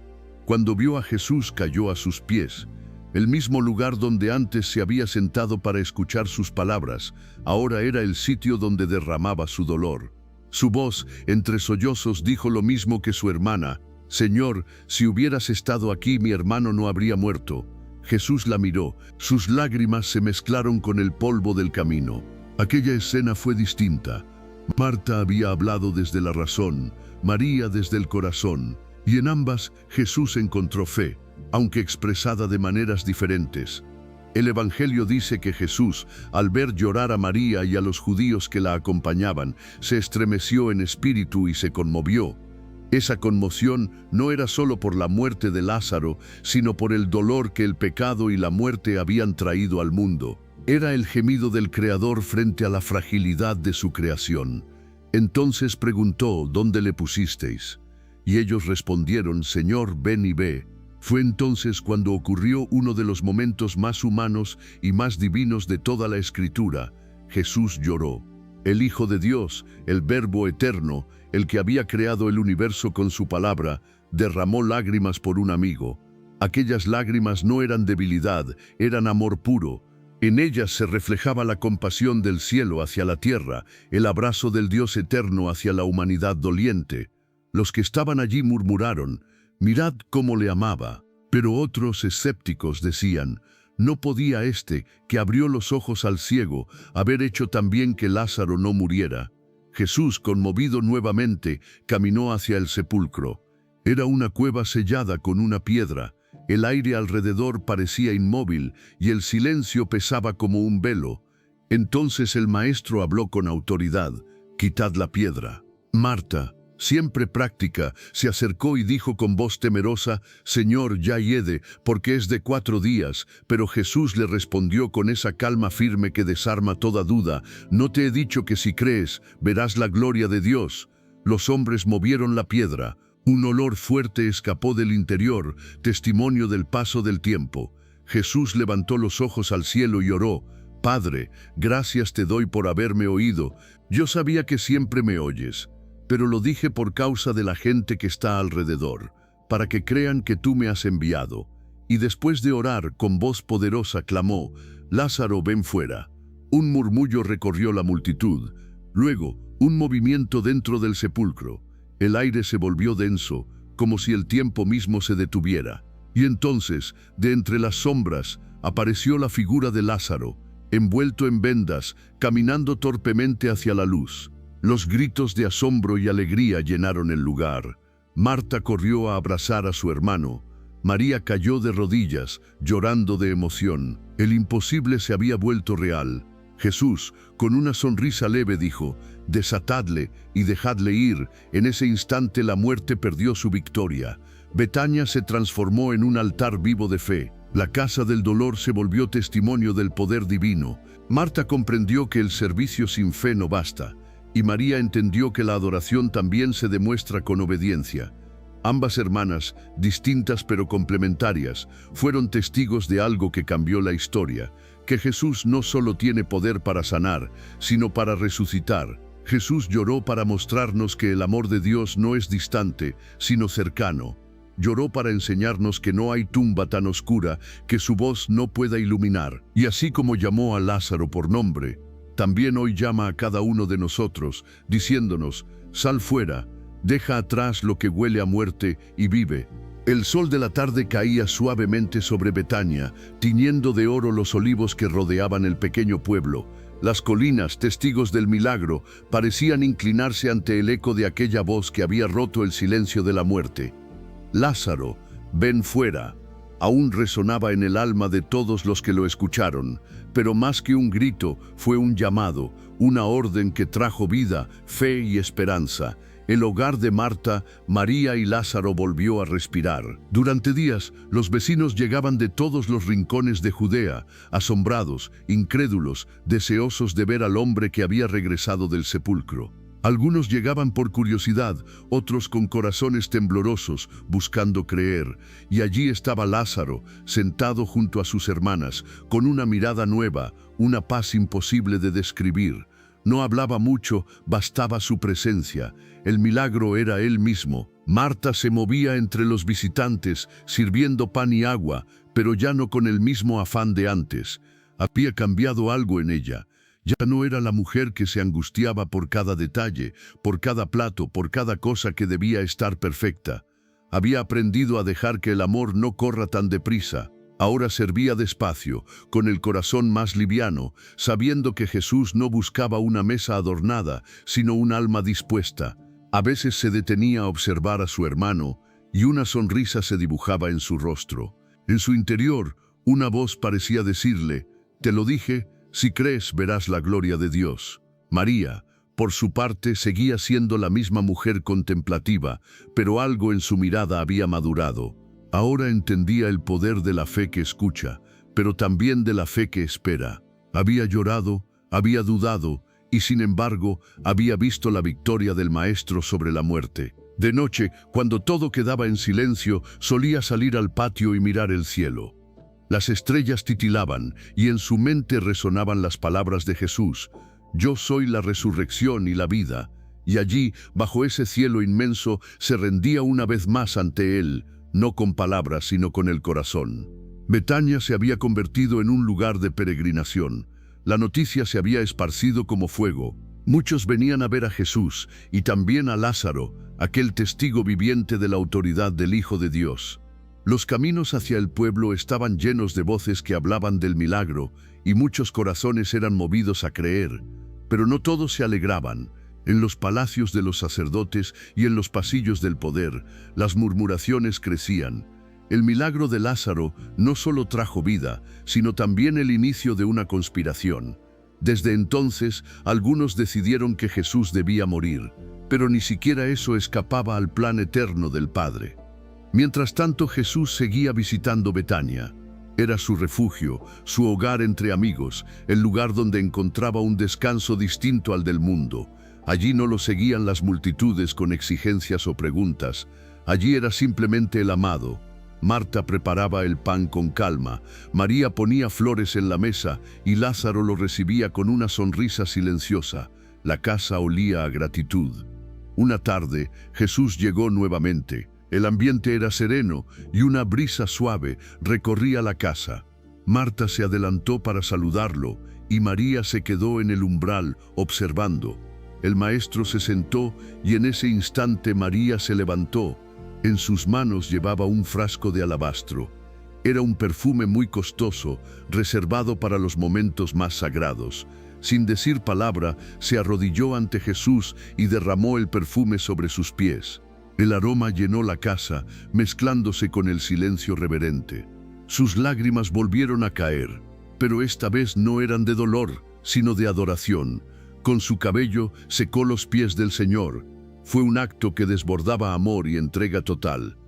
Cuando vio a Jesús, cayó a sus pies. El mismo lugar donde antes se había sentado para escuchar sus palabras, ahora era el sitio donde derramaba su dolor. Su voz, entre sollozos, dijo lo mismo que su hermana: Señor, si hubieras estado aquí, mi hermano no habría muerto. Jesús la miró, sus lágrimas se mezclaron con el polvo del camino. Aquella escena fue distinta. Marta había hablado desde la razón, María desde el corazón, y en ambas Jesús encontró fe, aunque expresada de maneras diferentes. El Evangelio dice que Jesús, al ver llorar a María y a los judíos que la acompañaban, se estremeció en espíritu y se conmovió. Esa conmoción no era solo por la muerte de Lázaro, sino por el dolor que el pecado y la muerte habían traído al mundo. Era el gemido del Creador frente a la fragilidad de su creación. Entonces preguntó: ¿dónde le pusisteis? Y ellos respondieron: Señor, ven y ve. Fue entonces cuando ocurrió uno de los momentos más humanos y más divinos de toda la Escritura. Jesús lloró. el Hijo de Dios, el Verbo eterno, el que había creado el universo con su palabra, derramó lágrimas por un amigo. Aquellas lágrimas no eran debilidad, eran amor puro. En ellas se reflejaba la compasión del cielo hacia la tierra, el abrazo del Dios eterno hacia la humanidad doliente. Los que estaban allí murmuraron: «Mirad cómo le amaba». Pero otros escépticos decían: «¿No podía este, que abrió los ojos al ciego, haber hecho también que Lázaro no muriera?». Jesús, conmovido nuevamente, caminó hacia el sepulcro. Era una cueva sellada con una piedra. El aire alrededor parecía inmóvil y el silencio pesaba como un velo. Entonces el maestro habló con autoridad: «Quitad la piedra». Marta, siempre práctica, se acercó y dijo con voz temerosa: «Señor, ya hiede, porque es de 4 días». Pero Jesús le respondió con esa calma firme que desarma toda duda: «¿No te he dicho que si crees, verás la gloria de Dios?». Los hombres movieron la piedra. Un olor fuerte escapó del interior, testimonio del paso del tiempo. Jesús levantó los ojos al cielo y oró: «Padre, gracias te doy por haberme oído. Yo sabía que siempre me oyes, pero lo dije por causa de la gente que está alrededor, para que crean que tú me has enviado». Y después de orar, con voz poderosa clamó: «Lázaro, ven fuera». Un murmullo recorrió la multitud. Luego, un movimiento dentro del sepulcro. El aire se volvió denso, como si el tiempo mismo se detuviera. Y entonces, de entre las sombras, apareció la figura de Lázaro, envuelto en vendas, caminando torpemente hacia la luz. Los gritos de asombro y alegría llenaron el lugar. Marta corrió a abrazar a su hermano. María cayó de rodillas, llorando de emoción. El imposible se había vuelto real. Jesús, con una sonrisa leve, dijo: «Desatadle y dejadle ir». En ese instante la muerte perdió su victoria. Betania se transformó en un altar vivo de fe. La casa del dolor se volvió testimonio del poder divino. Marta comprendió que el servicio sin fe no basta, y María entendió que la adoración también se demuestra con obediencia. Ambas hermanas, distintas pero complementarias, fueron testigos de algo que cambió la historia: que Jesús no solo tiene poder para sanar, sino para resucitar. Jesús lloró para mostrarnos que el amor de Dios no es distante, sino cercano. Lloró para enseñarnos que no hay tumba tan oscura que su voz no pueda iluminar. Y así como llamó a Lázaro por nombre, también hoy llama a cada uno de nosotros, diciéndonos: «Sal fuera, deja atrás lo que huele a muerte y vive». El sol de la tarde caía suavemente sobre Betania, tiñendo de oro los olivos que rodeaban el pequeño pueblo. Las colinas, testigos del milagro, parecían inclinarse ante el eco de aquella voz que había roto el silencio de la muerte. «Lázaro, ven fuera». Aún resonaba en el alma de todos los que lo escucharon, pero más que un grito, fue un llamado, una orden que trajo vida, fe y esperanza. El hogar de Marta, María y Lázaro volvió a respirar. Durante días, los vecinos llegaban de todos los rincones de Judea, asombrados, incrédulos, deseosos de ver al hombre que había regresado del sepulcro. Algunos llegaban por curiosidad, otros con corazones temblorosos, buscando creer. Y allí estaba Lázaro, sentado junto a sus hermanas, con una mirada nueva, una paz imposible de describir. No hablaba mucho, bastaba su presencia. El milagro era él mismo. Marta se movía entre los visitantes, sirviendo pan y agua, pero ya no con el mismo afán de antes. Había cambiado algo en ella. Ya no era la mujer que se angustiaba por cada detalle, por cada plato, por cada cosa que debía estar perfecta. Había aprendido a dejar que el amor no corra tan deprisa. Ahora servía despacio, con el corazón más liviano, sabiendo que Jesús no buscaba una mesa adornada, sino un alma dispuesta. A veces se detenía a observar a su hermano, y una sonrisa se dibujaba en su rostro. En su interior, una voz parecía decirle: «Te lo dije, si crees verás la gloria de Dios». María, por su parte, seguía siendo la misma mujer contemplativa, pero algo en su mirada había madurado. Ahora entendía el poder de la fe que escucha, pero también de la fe que espera. Había llorado, había dudado, y sin embargo, había visto la victoria del Maestro sobre la muerte. De noche, cuando todo quedaba en silencio, solía salir al patio y mirar el cielo. Las estrellas titilaban, y en su mente resonaban las palabras de Jesús: Yo soy la resurrección y la vida. Y allí, bajo ese cielo inmenso, se rendía una vez más ante él, no con palabras, sino con el corazón. Betania se había convertido en un lugar de peregrinación. La noticia se había esparcido como fuego. Muchos venían a ver a Jesús y también a Lázaro, aquel testigo viviente de la autoridad del Hijo de Dios. Los caminos hacia el pueblo estaban llenos de voces que hablaban del milagro y muchos corazones eran movidos a creer. Pero no todos se alegraban. En los palacios de los sacerdotes y en los pasillos del poder, las murmuraciones crecían. El milagro de Lázaro no solo trajo vida, sino también el inicio de una conspiración. Desde entonces, algunos decidieron que Jesús debía morir, pero ni siquiera eso escapaba al plan eterno del Padre. Mientras tanto, Jesús seguía visitando Betania. Era su refugio, su hogar entre amigos, el lugar donde encontraba un descanso distinto al del mundo. Allí no lo seguían las multitudes con exigencias o preguntas. Allí era simplemente el amado. Marta preparaba el pan con calma, María ponía flores en la mesa y Lázaro lo recibía con una sonrisa silenciosa. La casa olía a gratitud. Una tarde, Jesús llegó nuevamente. El ambiente era sereno y una brisa suave recorría la casa. Marta se adelantó para saludarlo y María se quedó en el umbral observando. El maestro se sentó y en ese instante María se levantó. En sus manos llevaba un frasco de alabastro. Era un perfume muy costoso, reservado para los momentos más sagrados. Sin decir palabra, se arrodilló ante Jesús y derramó el perfume sobre sus pies. El aroma llenó la casa, mezclándose con el silencio reverente. Sus lágrimas volvieron a caer, pero esta vez no eran de dolor, sino de adoración. Con su cabello secó los pies del Señor. Fue un acto que desbordaba amor y entrega total.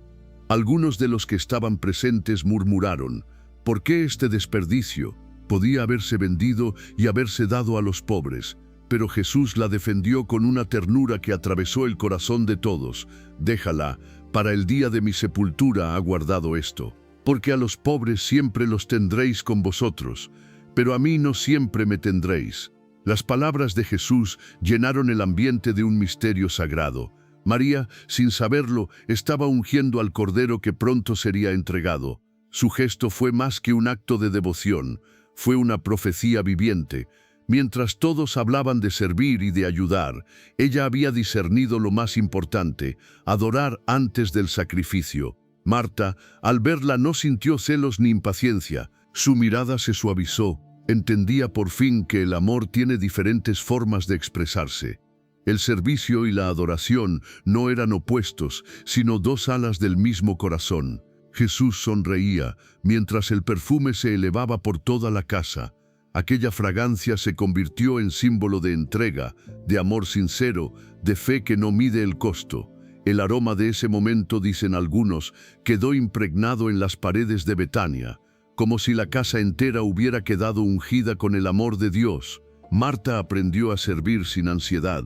Algunos de los que estaban presentes murmuraron, ¿por qué este desperdicio? Podía haberse vendido y haberse dado a los pobres. Pero Jesús la defendió con una ternura que atravesó el corazón de todos. Déjala, para el día de mi sepultura ha guardado esto. Porque a los pobres siempre los tendréis con vosotros, pero a mí no siempre me tendréis. Las palabras de Jesús llenaron el ambiente de un misterio sagrado. María, sin saberlo, estaba ungiendo al Cordero que pronto sería entregado. Su gesto fue más que un acto de devoción, fue una profecía viviente. Mientras todos hablaban de servir y de ayudar, ella había discernido lo más importante, adorar antes del sacrificio. Marta, al verla, no sintió celos ni impaciencia. Su mirada se suavizó. Entendía por fin que el amor tiene diferentes formas de expresarse. El servicio y la adoración no eran opuestos, sino dos alas del mismo corazón. Jesús sonreía, mientras el perfume se elevaba por toda la casa. Aquella fragancia se convirtió en símbolo de entrega, de amor sincero, de fe que no mide el costo. El aroma de ese momento, dicen algunos, quedó impregnado en las paredes de Betania, como si la casa entera hubiera quedado ungida con el amor de Dios. Marta aprendió a servir sin ansiedad.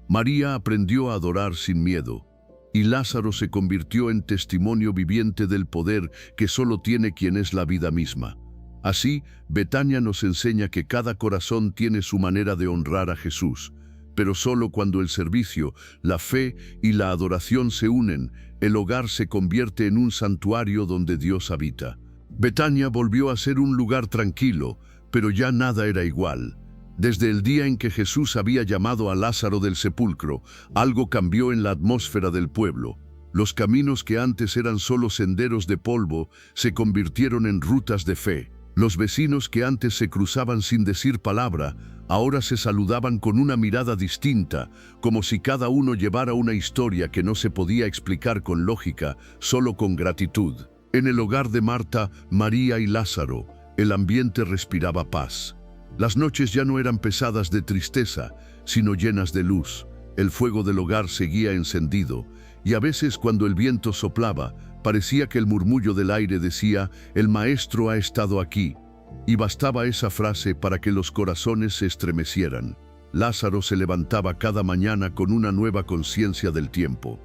María aprendió a adorar sin miedo. Y Lázaro se convirtió en testimonio viviente del poder que solo tiene quien es la vida misma. Así, Betania nos enseña que cada corazón tiene su manera de honrar a Jesús, pero solo cuando el servicio, la fe y la adoración se unen, el hogar se convierte en un santuario donde Dios habita. Betania volvió a ser un lugar tranquilo, pero ya nada era igual. Desde el día en que Jesús había llamado a Lázaro del sepulcro, algo cambió en la atmósfera del pueblo. Los caminos que antes eran solo senderos de polvo se convirtieron en rutas de fe. Los vecinos que antes se cruzaban sin decir palabra, ahora se saludaban con una mirada distinta, como si cada uno llevara una historia que no se podía explicar con lógica, solo con gratitud. En el hogar de Marta, María y Lázaro, el ambiente respiraba paz. Las noches ya no eran pesadas de tristeza, sino llenas de luz. El fuego del hogar seguía encendido, y a veces cuando el viento soplaba, parecía que el murmullo del aire decía, «El Maestro ha estado aquí». Y bastaba esa frase para que los corazones se estremecieran. Lázaro se levantaba cada mañana con una nueva conciencia del tiempo.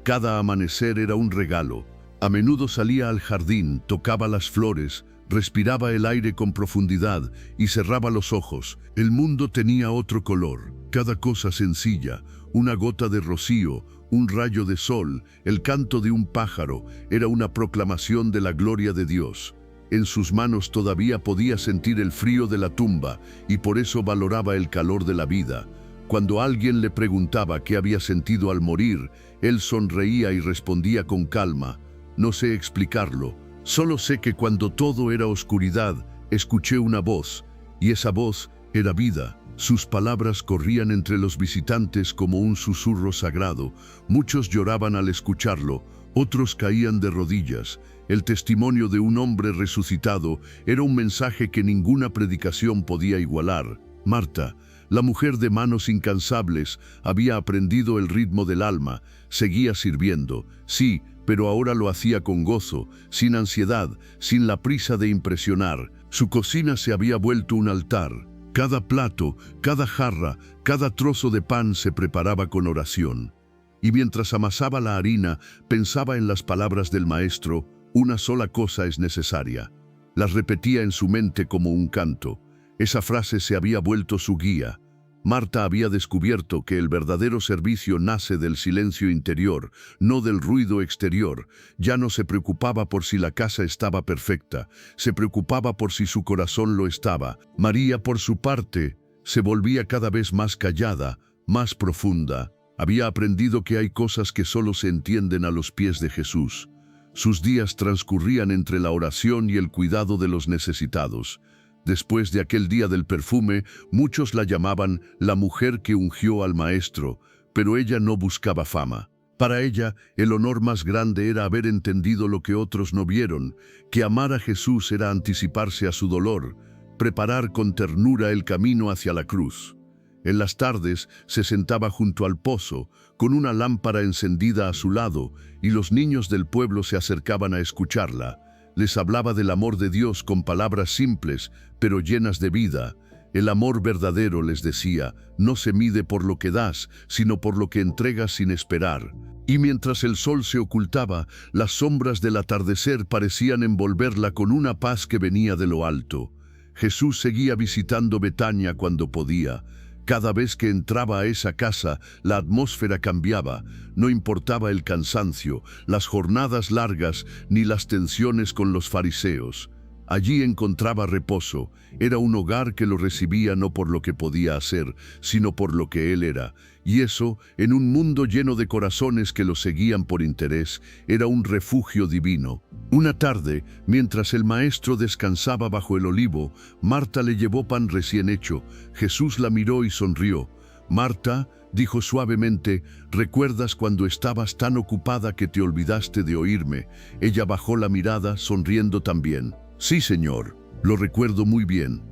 Cada amanecer era un regalo. A menudo salía al jardín, tocaba las flores, respiraba el aire con profundidad y cerraba los ojos. El mundo tenía otro color, cada cosa sencilla, una gota de rocío, un rayo de sol, el canto de un pájaro, era una proclamación de la gloria de Dios. En sus manos todavía podía sentir el frío de la tumba y por eso valoraba el calor de la vida. Cuando alguien le preguntaba qué había sentido al morir, él sonreía y respondía con calma: no sé explicarlo, solo sé que cuando todo era oscuridad, escuché una voz, y esa voz era vida. Sus palabras corrían entre los visitantes como un susurro sagrado. Muchos lloraban al escucharlo, otros caían de rodillas. El testimonio de un hombre resucitado era un mensaje que ninguna predicación podía igualar. Marta, la mujer de manos incansables, había aprendido el ritmo del alma, seguía sirviendo, sí, pero ahora lo hacía con gozo, sin ansiedad, sin la prisa de impresionar. Su cocina se había vuelto un altar. Cada plato, cada jarra, cada trozo de pan se preparaba con oración. Y mientras amasaba la harina, pensaba en las palabras del Maestro: una sola cosa es necesaria. Las repetía en su mente como un canto. Esa frase se había vuelto su guía. Marta había descubierto que el verdadero servicio nace del silencio interior, no del ruido exterior. Ya no se preocupaba por si la casa estaba perfecta, se preocupaba por si su corazón lo estaba. María, por su parte, se volvía cada vez más callada, más profunda. Había aprendido que hay cosas que solo se entienden a los pies de Jesús. Sus días transcurrían entre la oración y el cuidado de los necesitados. Después de aquel día del perfume, muchos la llamaban la mujer que ungió al Maestro, pero ella no buscaba fama. Para ella, el honor más grande era haber entendido lo que otros no vieron, que amar a Jesús era anticiparse a su dolor, preparar con ternura el camino hacia la cruz. En las tardes se sentaba junto al pozo, con una lámpara encendida a su lado, y los niños del pueblo se acercaban a escucharla. Les hablaba del amor de Dios con palabras simples, pero llenas de vida. El amor verdadero, les decía, no se mide por lo que das, sino por lo que entregas sin esperar. Y mientras el sol se ocultaba, las sombras del atardecer parecían envolverla con una paz que venía de lo alto. Jesús seguía visitando Betania cuando podía. Cada vez que entraba a esa casa, la atmósfera cambiaba. No importaba el cansancio, las jornadas largas, ni las tensiones con los fariseos. Allí encontraba reposo. Era un hogar que lo recibía no por lo que podía hacer, sino por lo que él era. Y eso, en un mundo lleno de corazones que lo seguían por interés, era un refugio divino. Una tarde, mientras el Maestro descansaba bajo el olivo, Marta le llevó pan recién hecho. Jesús la miró y sonrió. «Marta», dijo suavemente, «¿recuerdas cuando estabas tan ocupada que te olvidaste de oírme?» Ella bajó la mirada, sonriendo también. «Sí, Señor, lo recuerdo muy bien».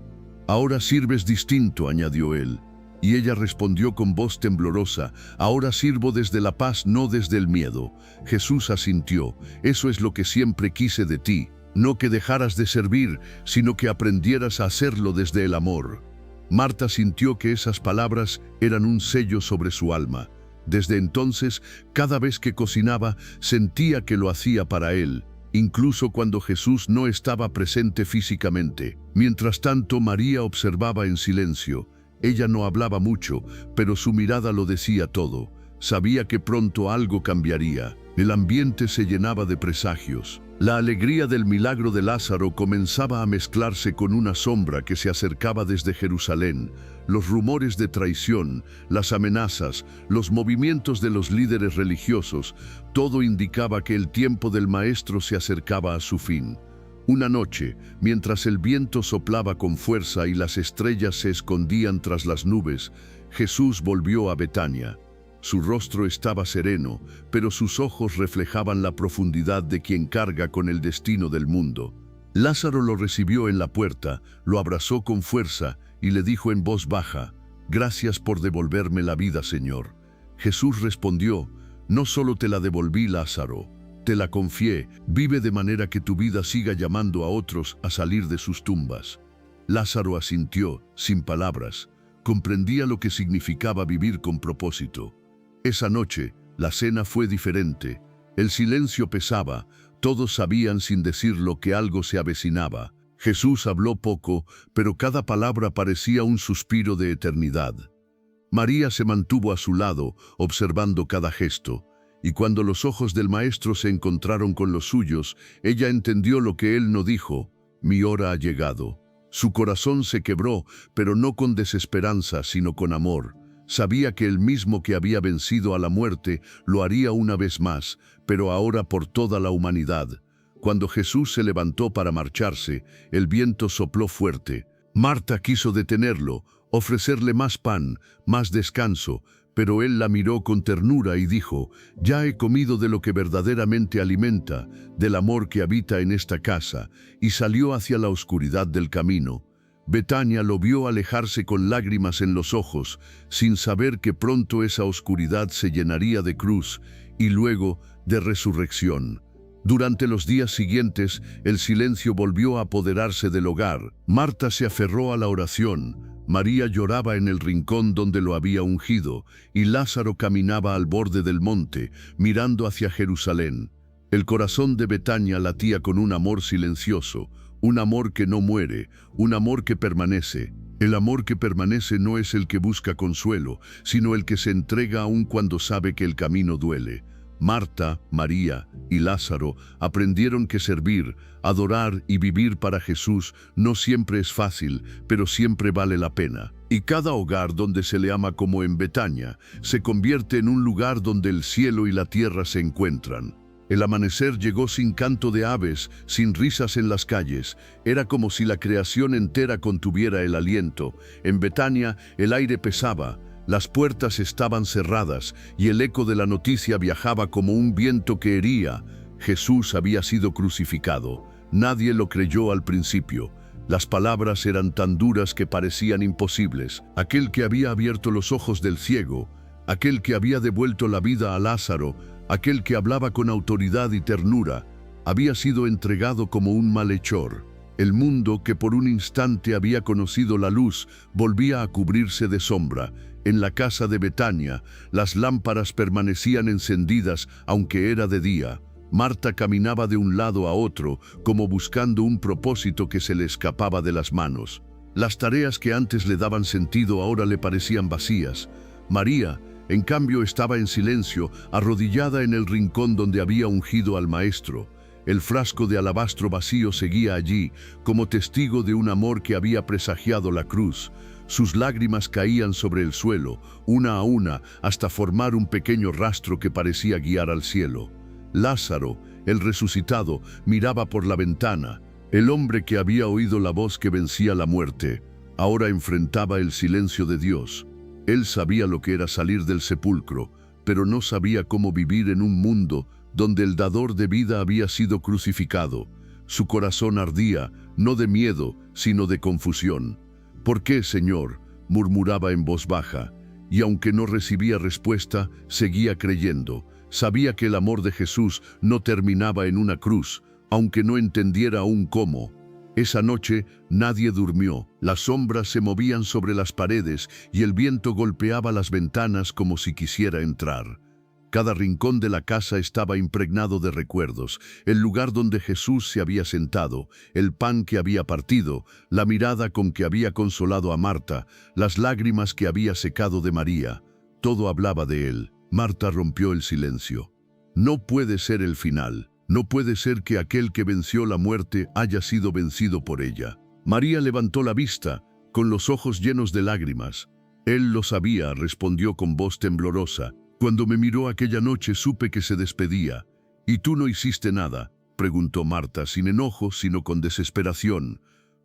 «Ahora sirves distinto», añadió él. Y ella respondió con voz temblorosa: «Ahora sirvo desde la paz, no desde el miedo». Jesús asintió: «Eso es lo que siempre quise de ti, no que dejaras de servir, sino que aprendieras a hacerlo desde el amor». Marta sintió que esas palabras eran un sello sobre su alma. Desde entonces, cada vez que cocinaba, sentía que lo hacía para él, incluso cuando Jesús no estaba presente físicamente. Mientras tanto, María observaba en silencio. Ella no hablaba mucho, pero su mirada lo decía todo. Sabía que pronto algo cambiaría. El ambiente se llenaba de presagios. La alegría del milagro de Lázaro comenzaba a mezclarse con una sombra que se acercaba desde Jerusalén. Los rumores de traición, las amenazas, los movimientos de los líderes religiosos, todo indicaba que el tiempo del Maestro se acercaba a su fin. Una noche, mientras el viento soplaba con fuerza y las estrellas se escondían tras las nubes, Jesús volvió a Betania. Su rostro estaba sereno, pero sus ojos reflejaban la profundidad de quien carga con el destino del mundo. Lázaro lo recibió en la puerta, lo abrazó con fuerza y le dijo en voz baja: «Gracias por devolverme la vida, Señor». Jesús respondió: «No solo te la devolví, Lázaro, te la confié. Vive de manera que tu vida siga llamando a otros a salir de sus tumbas». Lázaro asintió, sin palabras. Comprendía lo que significaba vivir con propósito. Esa noche, la cena fue diferente. El silencio pesaba. Todos sabían sin decirlo que algo se avecinaba. Jesús habló poco, pero cada palabra parecía un suspiro de eternidad. María se mantuvo a su lado, observando cada gesto, y cuando los ojos del Maestro se encontraron con los suyos, ella entendió lo que él no dijo: «Mi hora ha llegado». Su corazón se quebró, pero no con desesperanza, sino con amor. Sabía que el mismo que había vencido a la muerte lo haría una vez más, pero ahora por toda la humanidad. Cuando Jesús se levantó para marcharse, el viento sopló fuerte. Marta quiso detenerlo, ofrecerle más pan, más descanso, pero él la miró con ternura y dijo: «Ya he comido de lo que verdaderamente alimenta, del amor que habita en esta casa», y salió hacia la oscuridad del camino. Betania lo vio alejarse con lágrimas en los ojos, sin saber que pronto esa oscuridad se llenaría de cruz y luego de resurrección. Durante los días siguientes, el silencio volvió a apoderarse del hogar. Marta se aferró a la oración. María lloraba en el rincón donde lo había ungido, y Lázaro caminaba al borde del monte, mirando hacia Jerusalén. El corazón de Betania latía con un amor silencioso, un amor que no muere, un amor que permanece. El amor que permanece no es el que busca consuelo, sino el que se entrega aun cuando sabe que el camino duele. Marta, María y Lázaro aprendieron que servir, adorar y vivir para Jesús no siempre es fácil, pero siempre vale la pena. Y cada hogar donde se le ama como en Betania se convierte en un lugar donde el cielo y la tierra se encuentran. El amanecer llegó sin canto de aves, sin risas en las calles. Era como si la creación entera contuviera el aliento. En Betania el aire pesaba. Las puertas estaban cerradas y el eco de la noticia viajaba como un viento que hería. Jesús había sido crucificado. Nadie lo creyó al principio. Las palabras eran tan duras que parecían imposibles. Aquel que había abierto los ojos del ciego, aquel que había devuelto la vida a Lázaro, aquel que hablaba con autoridad y ternura, había sido entregado como un malhechor. El mundo, que por un instante había conocido la luz, volvía a cubrirse de sombra. En la casa de Betania, las lámparas permanecían encendidas, aunque era de día. Marta caminaba de un lado a otro, como buscando un propósito que se le escapaba de las manos. Las tareas que antes le daban sentido ahora le parecían vacías. María, en cambio, estaba en silencio, arrodillada en el rincón donde había ungido al Maestro. El frasco de alabastro vacío seguía allí, como testigo de un amor que había presagiado la cruz. Sus lágrimas caían sobre el suelo, una a una, hasta formar un pequeño rastro que parecía guiar al cielo. Lázaro, el resucitado, miraba por la ventana. El hombre que había oído la voz que vencía la muerte, ahora enfrentaba el silencio de Dios. Él sabía lo que era salir del sepulcro, pero no sabía cómo vivir en un mundo donde el dador de vida había sido crucificado. Su corazón ardía, no de miedo, sino de confusión. «¿Por qué, Señor?», murmuraba en voz baja, y aunque no recibía respuesta, seguía creyendo. Sabía que el amor de Jesús no terminaba en una cruz, aunque no entendiera aún cómo. Esa noche nadie durmió, las sombras se movían sobre las paredes y el viento golpeaba las ventanas como si quisiera entrar. Cada rincón de la casa estaba impregnado de recuerdos: el lugar donde Jesús se había sentado, el pan que había partido, la mirada con que había consolado a Marta, las lágrimas que había secado de María. Todo hablaba de él. Marta rompió el silencio. «No puede ser el final. No puede ser que aquel que venció la muerte haya sido vencido por ella». María levantó la vista, con los ojos llenos de lágrimas. «Él lo sabía», respondió con voz temblorosa. «Cuando me miró aquella noche supe que se despedía». «¿Y tú no hiciste nada?», preguntó Marta, sin enojo, sino con desesperación.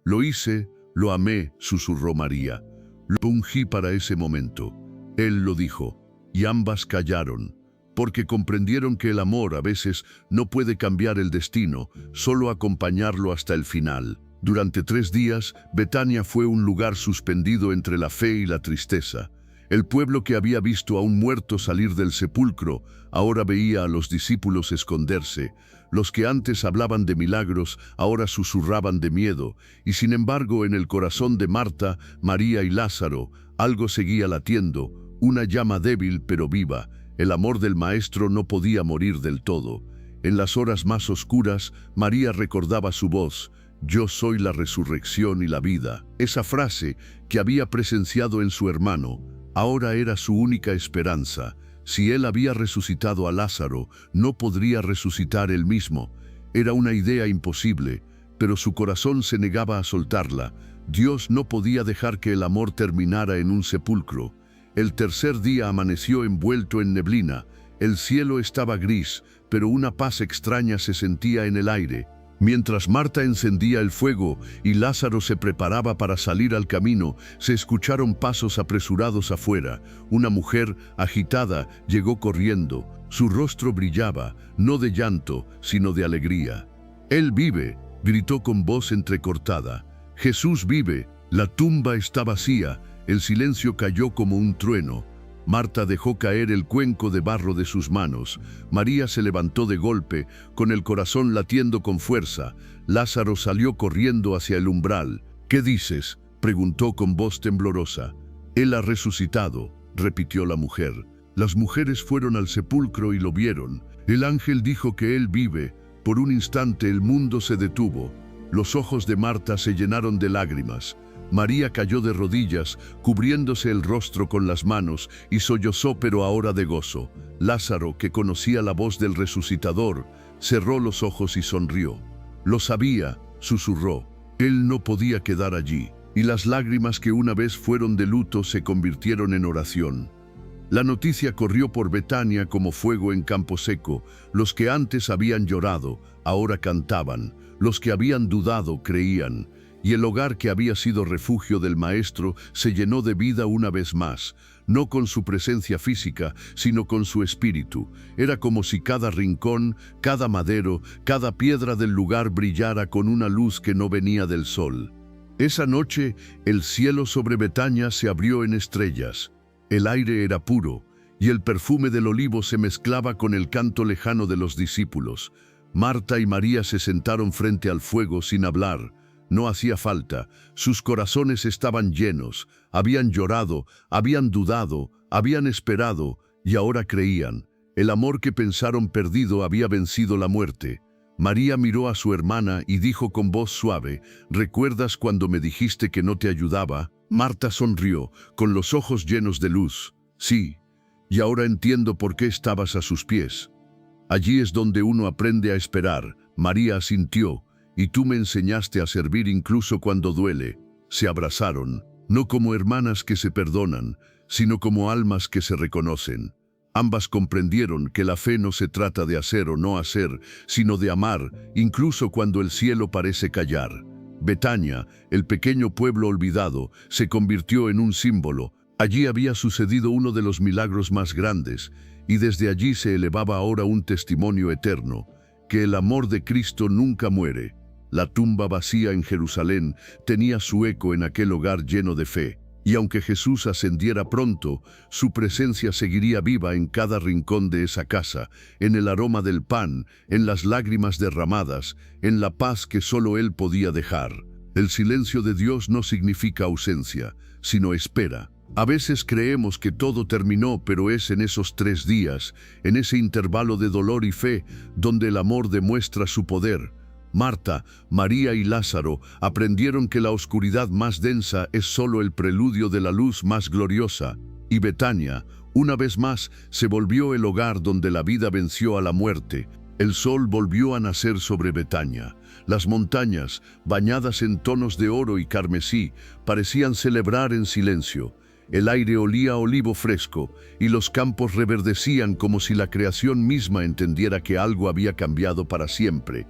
«Lo hice, lo amé», susurró María. «Lo ungí para ese momento». Él lo dijo, y ambas callaron, porque comprendieron que el amor a veces no puede cambiar el destino, solo acompañarlo hasta el final. Durante 3 días, Betania fue un lugar suspendido entre la fe y la tristeza. El pueblo que había visto a un muerto salir del sepulcro, ahora veía a los discípulos esconderse. Los que antes hablaban de milagros, ahora susurraban de miedo, y sin embargo en el corazón de Marta, María y Lázaro, algo seguía latiendo, una llama débil pero viva. El amor del Maestro no podía morir del todo. En las horas más oscuras, María recordaba su voz: «Yo soy la resurrección y la vida». Esa frase que había presenciado en su hermano, ahora era su única esperanza. Si él había resucitado a Lázaro, no podría resucitar él mismo. Era una idea imposible, pero su corazón se negaba a soltarla. Dios no podía dejar que el amor terminara en un sepulcro. El tercer día amaneció envuelto en neblina. El cielo estaba gris, pero una paz extraña se sentía en el aire. Mientras Marta encendía el fuego y Lázaro se preparaba para salir al camino, se escucharon pasos apresurados afuera. Una mujer, agitada, llegó corriendo. Su rostro brillaba, no de llanto, sino de alegría. «Él vive», gritó con voz entrecortada. «Jesús vive». La tumba está vacía. El silencio cayó como un trueno. Marta dejó caer el cuenco de barro de sus manos. María se levantó de golpe, con el corazón latiendo con fuerza. Lázaro salió corriendo hacia el umbral. «¿Qué dices?», preguntó con voz temblorosa. «Él ha resucitado», repitió la mujer. Las mujeres fueron al sepulcro y lo vieron. El ángel dijo que él vive. Por un instante el mundo se detuvo. Los ojos de Marta se llenaron de lágrimas. María cayó de rodillas, cubriéndose el rostro con las manos, y sollozó, pero ahora de gozo. Lázaro, que conocía la voz del resucitador, cerró los ojos y sonrió. «Lo sabía», susurró. Él no podía quedar allí, y las lágrimas que una vez fueron de luto se convirtieron en oración. La noticia corrió por Betania como fuego en campo seco. Los que antes habían llorado, ahora cantaban. Los que habían dudado, creían. Y el hogar que había sido refugio del Maestro se llenó de vida una vez más, no con su presencia física, sino con su espíritu. Era como si cada rincón, cada madero, cada piedra del lugar brillara con una luz que no venía del sol. Esa noche, el cielo sobre Betania se abrió en estrellas. El aire era puro, y el perfume del olivo se mezclaba con el canto lejano de los discípulos. Marta y María se sentaron frente al fuego sin hablar. No hacía falta, sus corazones estaban llenos, habían llorado, habían dudado, habían esperado, y ahora creían. El amor que pensaron perdido había vencido la muerte. María miró a su hermana y dijo con voz suave: «¿Recuerdas cuando me dijiste que no te ayudaba?». Marta sonrió, con los ojos llenos de luz. «Sí, y ahora entiendo por qué estabas a sus pies». «Allí es donde uno aprende a esperar», María asintió. «Y tú me enseñaste a servir incluso cuando duele». Se abrazaron, no como hermanas que se perdonan, sino como almas que se reconocen. Ambas comprendieron que la fe no se trata de hacer o no hacer, sino de amar, incluso cuando el cielo parece callar. Betania, el pequeño pueblo olvidado, se convirtió en un símbolo. Allí había sucedido uno de los milagros más grandes, y desde allí se elevaba ahora un testimonio eterno, que el amor de Cristo nunca muere. La tumba vacía en Jerusalén tenía su eco en aquel hogar lleno de fe, y aunque Jesús ascendiera pronto, su presencia seguiría viva en cada rincón de esa casa, en el aroma del pan, en las lágrimas derramadas, en la paz que solo Él podía dejar. El silencio de Dios no significa ausencia, sino espera. A veces creemos que todo terminó, pero es en esos 3 días, en ese intervalo de dolor y fe, donde el amor demuestra su poder. Marta, María y Lázaro aprendieron que la oscuridad más densa es solo el preludio de la luz más gloriosa. Y Betania, una vez más, se volvió el hogar donde la vida venció a la muerte. El sol volvió a nacer sobre Betania. Las montañas, bañadas en tonos de oro y carmesí, parecían celebrar en silencio. El aire olía a olivo fresco, y los campos reverdecían como si la creación misma entendiera que algo había cambiado para siempre.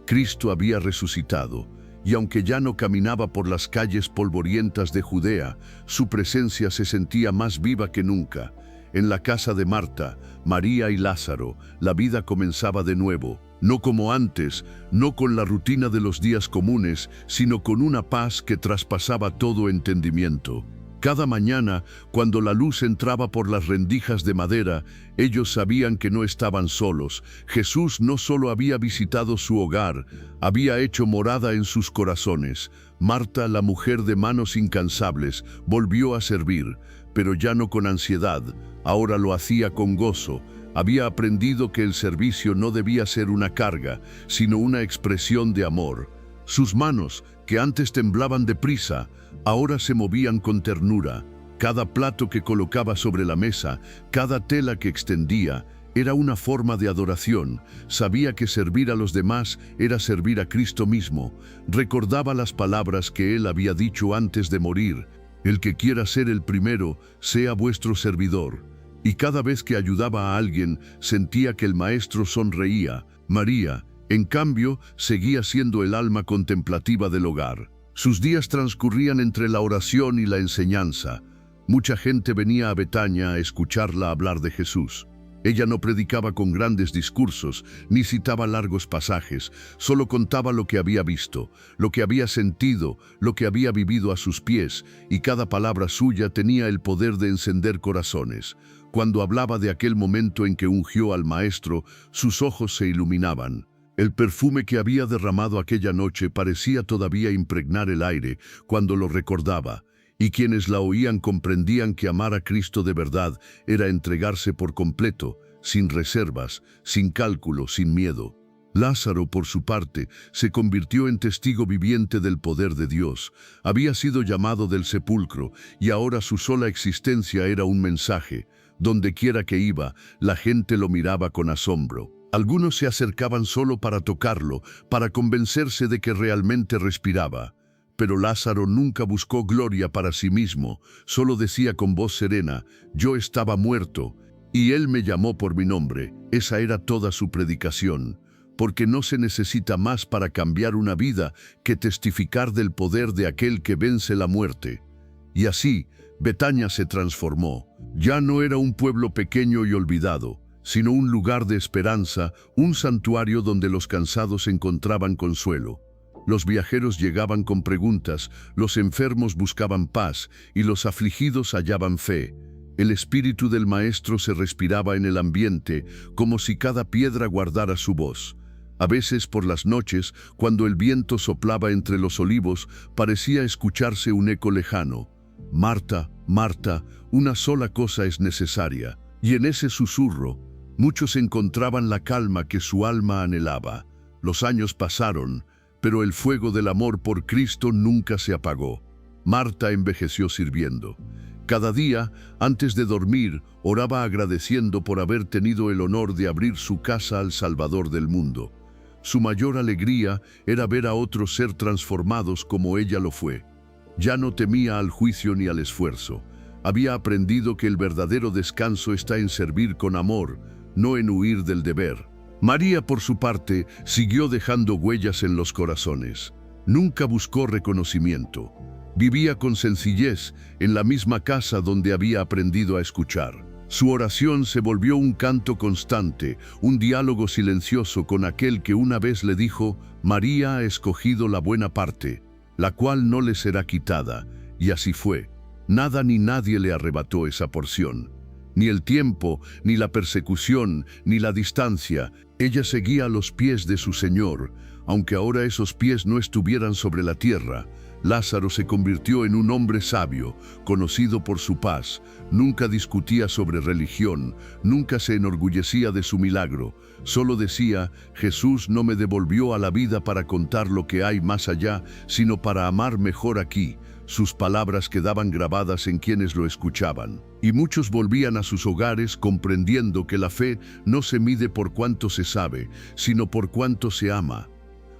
Cristo había resucitado, y aunque ya no caminaba por las calles polvorientas de Judea, su presencia se sentía más viva que nunca. En la casa de Marta, María y Lázaro, la vida comenzaba de nuevo, no como antes, no con la rutina de los días comunes, sino con una paz que traspasaba todo entendimiento. Cada mañana, cuando la luz entraba por las rendijas de madera, ellos sabían que no estaban solos. Jesús no solo había visitado su hogar, había hecho morada en sus corazones. Marta, la mujer de manos incansables, volvió a servir, pero ya no con ansiedad, ahora lo hacía con gozo. Había aprendido que el servicio no debía ser una carga, sino una expresión de amor. Sus manos, que antes temblaban deprisa, ahora se movían con ternura. Cada plato que colocaba sobre la mesa, cada tela que extendía, era una forma de adoración. Sabía que servir a los demás era servir a Cristo mismo. Recordaba las palabras que Él había dicho antes de morir: el que quiera ser el primero, sea vuestro servidor. Y cada vez que ayudaba a alguien, sentía que el Maestro sonreía. María, en cambio, seguía siendo el alma contemplativa del hogar. Sus días transcurrían entre la oración y la enseñanza. Mucha gente venía a Betania a escucharla hablar de Jesús. Ella no predicaba con grandes discursos, ni citaba largos pasajes, solo contaba lo que había visto, lo que había sentido, lo que había vivido a sus pies, y cada palabra suya tenía el poder de encender corazones. Cuando hablaba de aquel momento en que ungió al Maestro, sus ojos se iluminaban. El perfume que había derramado aquella noche parecía todavía impregnar el aire cuando lo recordaba. Y quienes la oían comprendían que amar a Cristo de verdad era entregarse por completo, sin reservas, sin cálculo, sin miedo. Lázaro, por su parte, se convirtió en testigo viviente del poder de Dios. Había sido llamado del sepulcro y ahora su sola existencia era un mensaje. Donde quiera que iba, la gente lo miraba con asombro. Algunos se acercaban solo para tocarlo, para convencerse de que realmente respiraba. Pero Lázaro nunca buscó gloria para sí mismo, solo decía con voz serena: yo estaba muerto, y él me llamó por mi nombre. Esa era toda su predicación, porque no se necesita más para cambiar una vida que testificar del poder de aquel que vence la muerte. Y así, Betania se transformó. Ya no era un pueblo pequeño y olvidado, sino un lugar de esperanza, un santuario donde los cansados encontraban consuelo. Los viajeros llegaban con preguntas, los enfermos buscaban paz y los afligidos hallaban fe. El espíritu del Maestro se respiraba en el ambiente, como si cada piedra guardara su voz. A veces por las noches, cuando el viento soplaba entre los olivos, parecía escucharse un eco lejano: Marta, Marta, una sola cosa es necesaria. Y en ese susurro, muchos encontraban la calma que su alma anhelaba. Los años pasaron, pero el fuego del amor por Cristo nunca se apagó. Marta envejeció sirviendo. Cada día, antes de dormir, oraba agradeciendo por haber tenido el honor de abrir su casa al Salvador del mundo. Su mayor alegría era ver a otros ser transformados como ella lo fue. Ya no temía al juicio ni al esfuerzo. Había aprendido que el verdadero descanso está en servir con amor, no en huir del deber. María, por su parte, siguió dejando huellas en los corazones. Nunca buscó reconocimiento. Vivía con sencillez en la misma casa donde había aprendido a escuchar. Su oración se volvió un canto constante, un diálogo silencioso con aquel que una vez le dijo: María ha escogido la buena parte, la cual no le será quitada. Y así fue. Nada ni nadie le arrebató esa porción. Ni el tiempo, ni la persecución, ni la distancia. Ella seguía a los pies de su Señor, aunque ahora esos pies no estuvieran sobre la tierra. Lázaro se convirtió en un hombre sabio, conocido por su paz. Nunca discutía sobre religión, nunca se enorgullecía de su milagro. Solo decía: Jesús no me devolvió a la vida para contar lo que hay más allá, sino para amar mejor aquí. Sus palabras quedaban grabadas en quienes lo escuchaban. Y muchos volvían a sus hogares comprendiendo que la fe no se mide por cuánto se sabe, sino por cuánto se ama.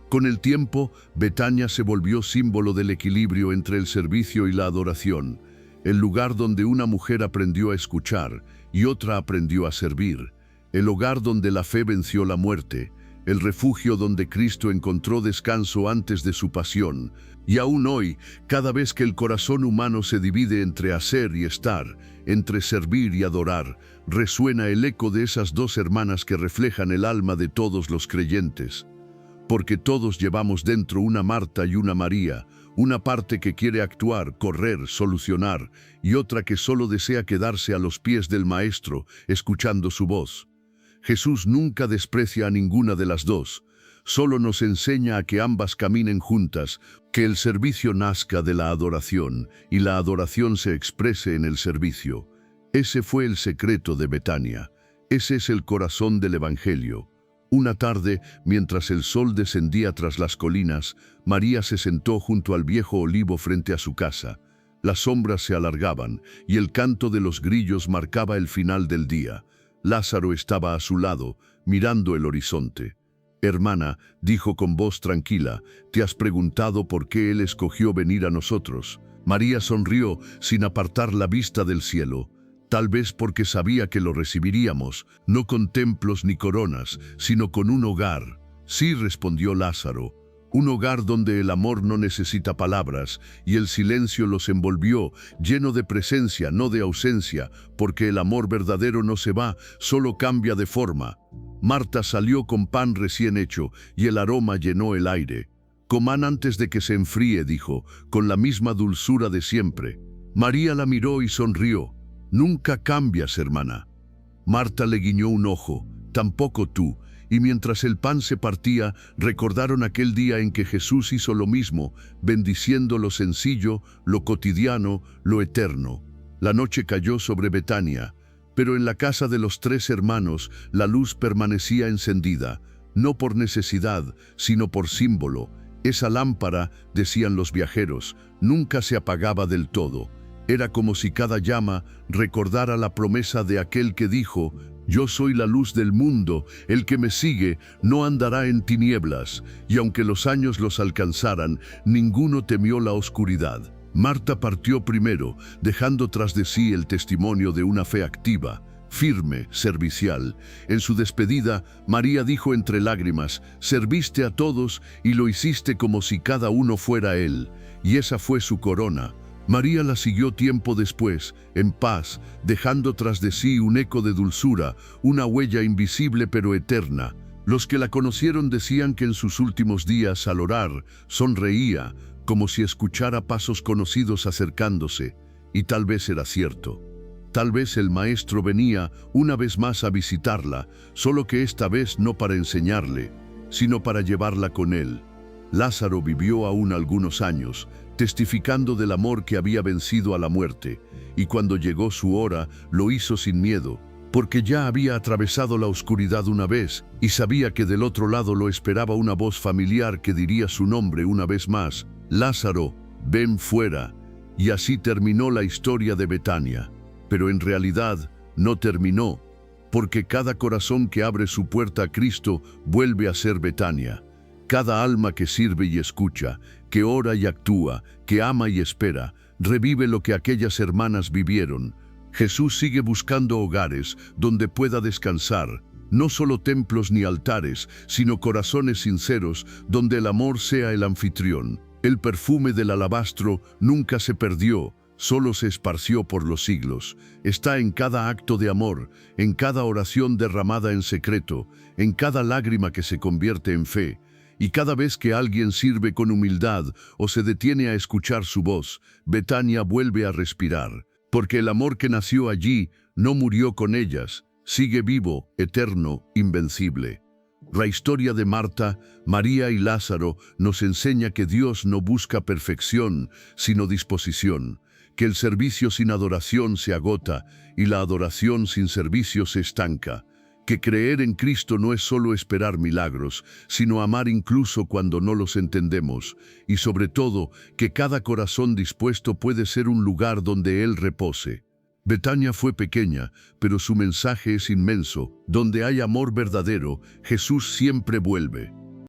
Con el tiempo, Betania se volvió símbolo del equilibrio entre el servicio y la adoración, el lugar donde una mujer aprendió a escuchar y otra aprendió a servir, el hogar donde la fe venció la muerte, el refugio donde Cristo encontró descanso antes de su pasión. Y aún hoy, cada vez que el corazón humano se divide entre hacer y estar, entre servir y adorar, resuena el eco de esas dos hermanas que reflejan el alma de todos los creyentes. Porque todos llevamos dentro una Marta y una María, una parte que quiere actuar, correr, solucionar, y otra que solo desea quedarse a los pies del Maestro, escuchando su voz. Jesús nunca desprecia a ninguna de las dos, solo nos enseña a que ambas caminen juntas, que el servicio nazca de la adoración y la adoración se exprese en el servicio. Ese fue el secreto de Betania. Ese es el corazón del Evangelio. Una tarde, mientras el sol descendía tras las colinas, María se sentó junto al viejo olivo frente a su casa. Las sombras se alargaban y el canto de los grillos marcaba el final del día. Lázaro estaba a su lado, mirando el horizonte. «Hermana», dijo con voz tranquila, «¿te has preguntado por qué Él escogió venir a nosotros?» María sonrió sin apartar la vista del cielo. Tal vez porque sabía que lo recibiríamos, no con templos ni coronas, sino con un hogar. «Sí», respondió Lázaro, «un hogar donde el amor no necesita palabras», y el silencio los envolvió, lleno de presencia, no de ausencia, porque el amor verdadero no se va, solo cambia de forma. Marta salió con pan recién hecho, y el aroma llenó el aire. «Coman antes de que se enfríe», dijo, con la misma dulzura de siempre. María la miró y sonrió. «Nunca cambias, hermana». Marta le guiñó un ojo. «Tampoco tú». Y mientras el pan se partía, recordaron aquel día en que Jesús hizo lo mismo, bendiciendo lo sencillo, lo cotidiano, lo eterno. La noche cayó sobre Betania, pero en la casa de los 3 hermanos la luz permanecía encendida, no por necesidad, sino por símbolo. Esa lámpara, decían los viajeros, nunca se apagaba del todo. Era como si cada llama recordara la promesa de aquel que dijo: «Yo soy la luz del mundo, el que me sigue no andará en tinieblas», y aunque los años los alcanzaran, ninguno temió la oscuridad. Marta partió primero, dejando tras de sí el testimonio de una fe activa, firme, servicial. En su despedida, María dijo entre lágrimas: «Serviste a todos y lo hiciste como si cada uno fuera Él», y esa fue su corona. María la siguió tiempo después, en paz, dejando tras de sí un eco de dulzura, una huella invisible pero eterna. Los que la conocieron decían que en sus últimos días, al orar, sonreía, como si escuchara pasos conocidos acercándose, y tal vez era cierto. Tal vez el Maestro venía una vez más a visitarla, solo que esta vez no para enseñarle, sino para llevarla con él. Lázaro vivió aún algunos años, testificando del amor que había vencido a la muerte, y cuando llegó su hora, lo hizo sin miedo, porque ya había atravesado la oscuridad una vez, y sabía que del otro lado lo esperaba una voz familiar que diría su nombre una vez más: «Lázaro, ven fuera». Y así terminó la historia de Betania. Pero en realidad no terminó, porque cada corazón que abre su puerta a Cristo vuelve a ser Betania. Cada alma que sirve y escucha, que ora y actúa, que ama y espera, revive lo que aquellas hermanas vivieron. Jesús sigue buscando hogares donde pueda descansar, no solo templos ni altares, sino corazones sinceros donde el amor sea el anfitrión. El perfume del alabastro nunca se perdió, solo se esparció por los siglos. Está en cada acto de amor, en cada oración derramada en secreto, en cada lágrima que se convierte en fe. Y cada vez que alguien sirve con humildad o se detiene a escuchar su voz, Betania vuelve a respirar, porque el amor que nació allí no murió con ellas, sigue vivo, eterno, invencible. La historia de Marta, María y Lázaro nos enseña que Dios no busca perfección, sino disposición, que el servicio sin adoración se agota y la adoración sin servicio se estanca. Que creer en Cristo no es solo esperar milagros, sino amar incluso cuando no los entendemos, y sobre todo, que cada corazón dispuesto puede ser un lugar donde Él repose. Betania fue pequeña, pero su mensaje es inmenso. Donde hay amor verdadero, Jesús siempre vuelve.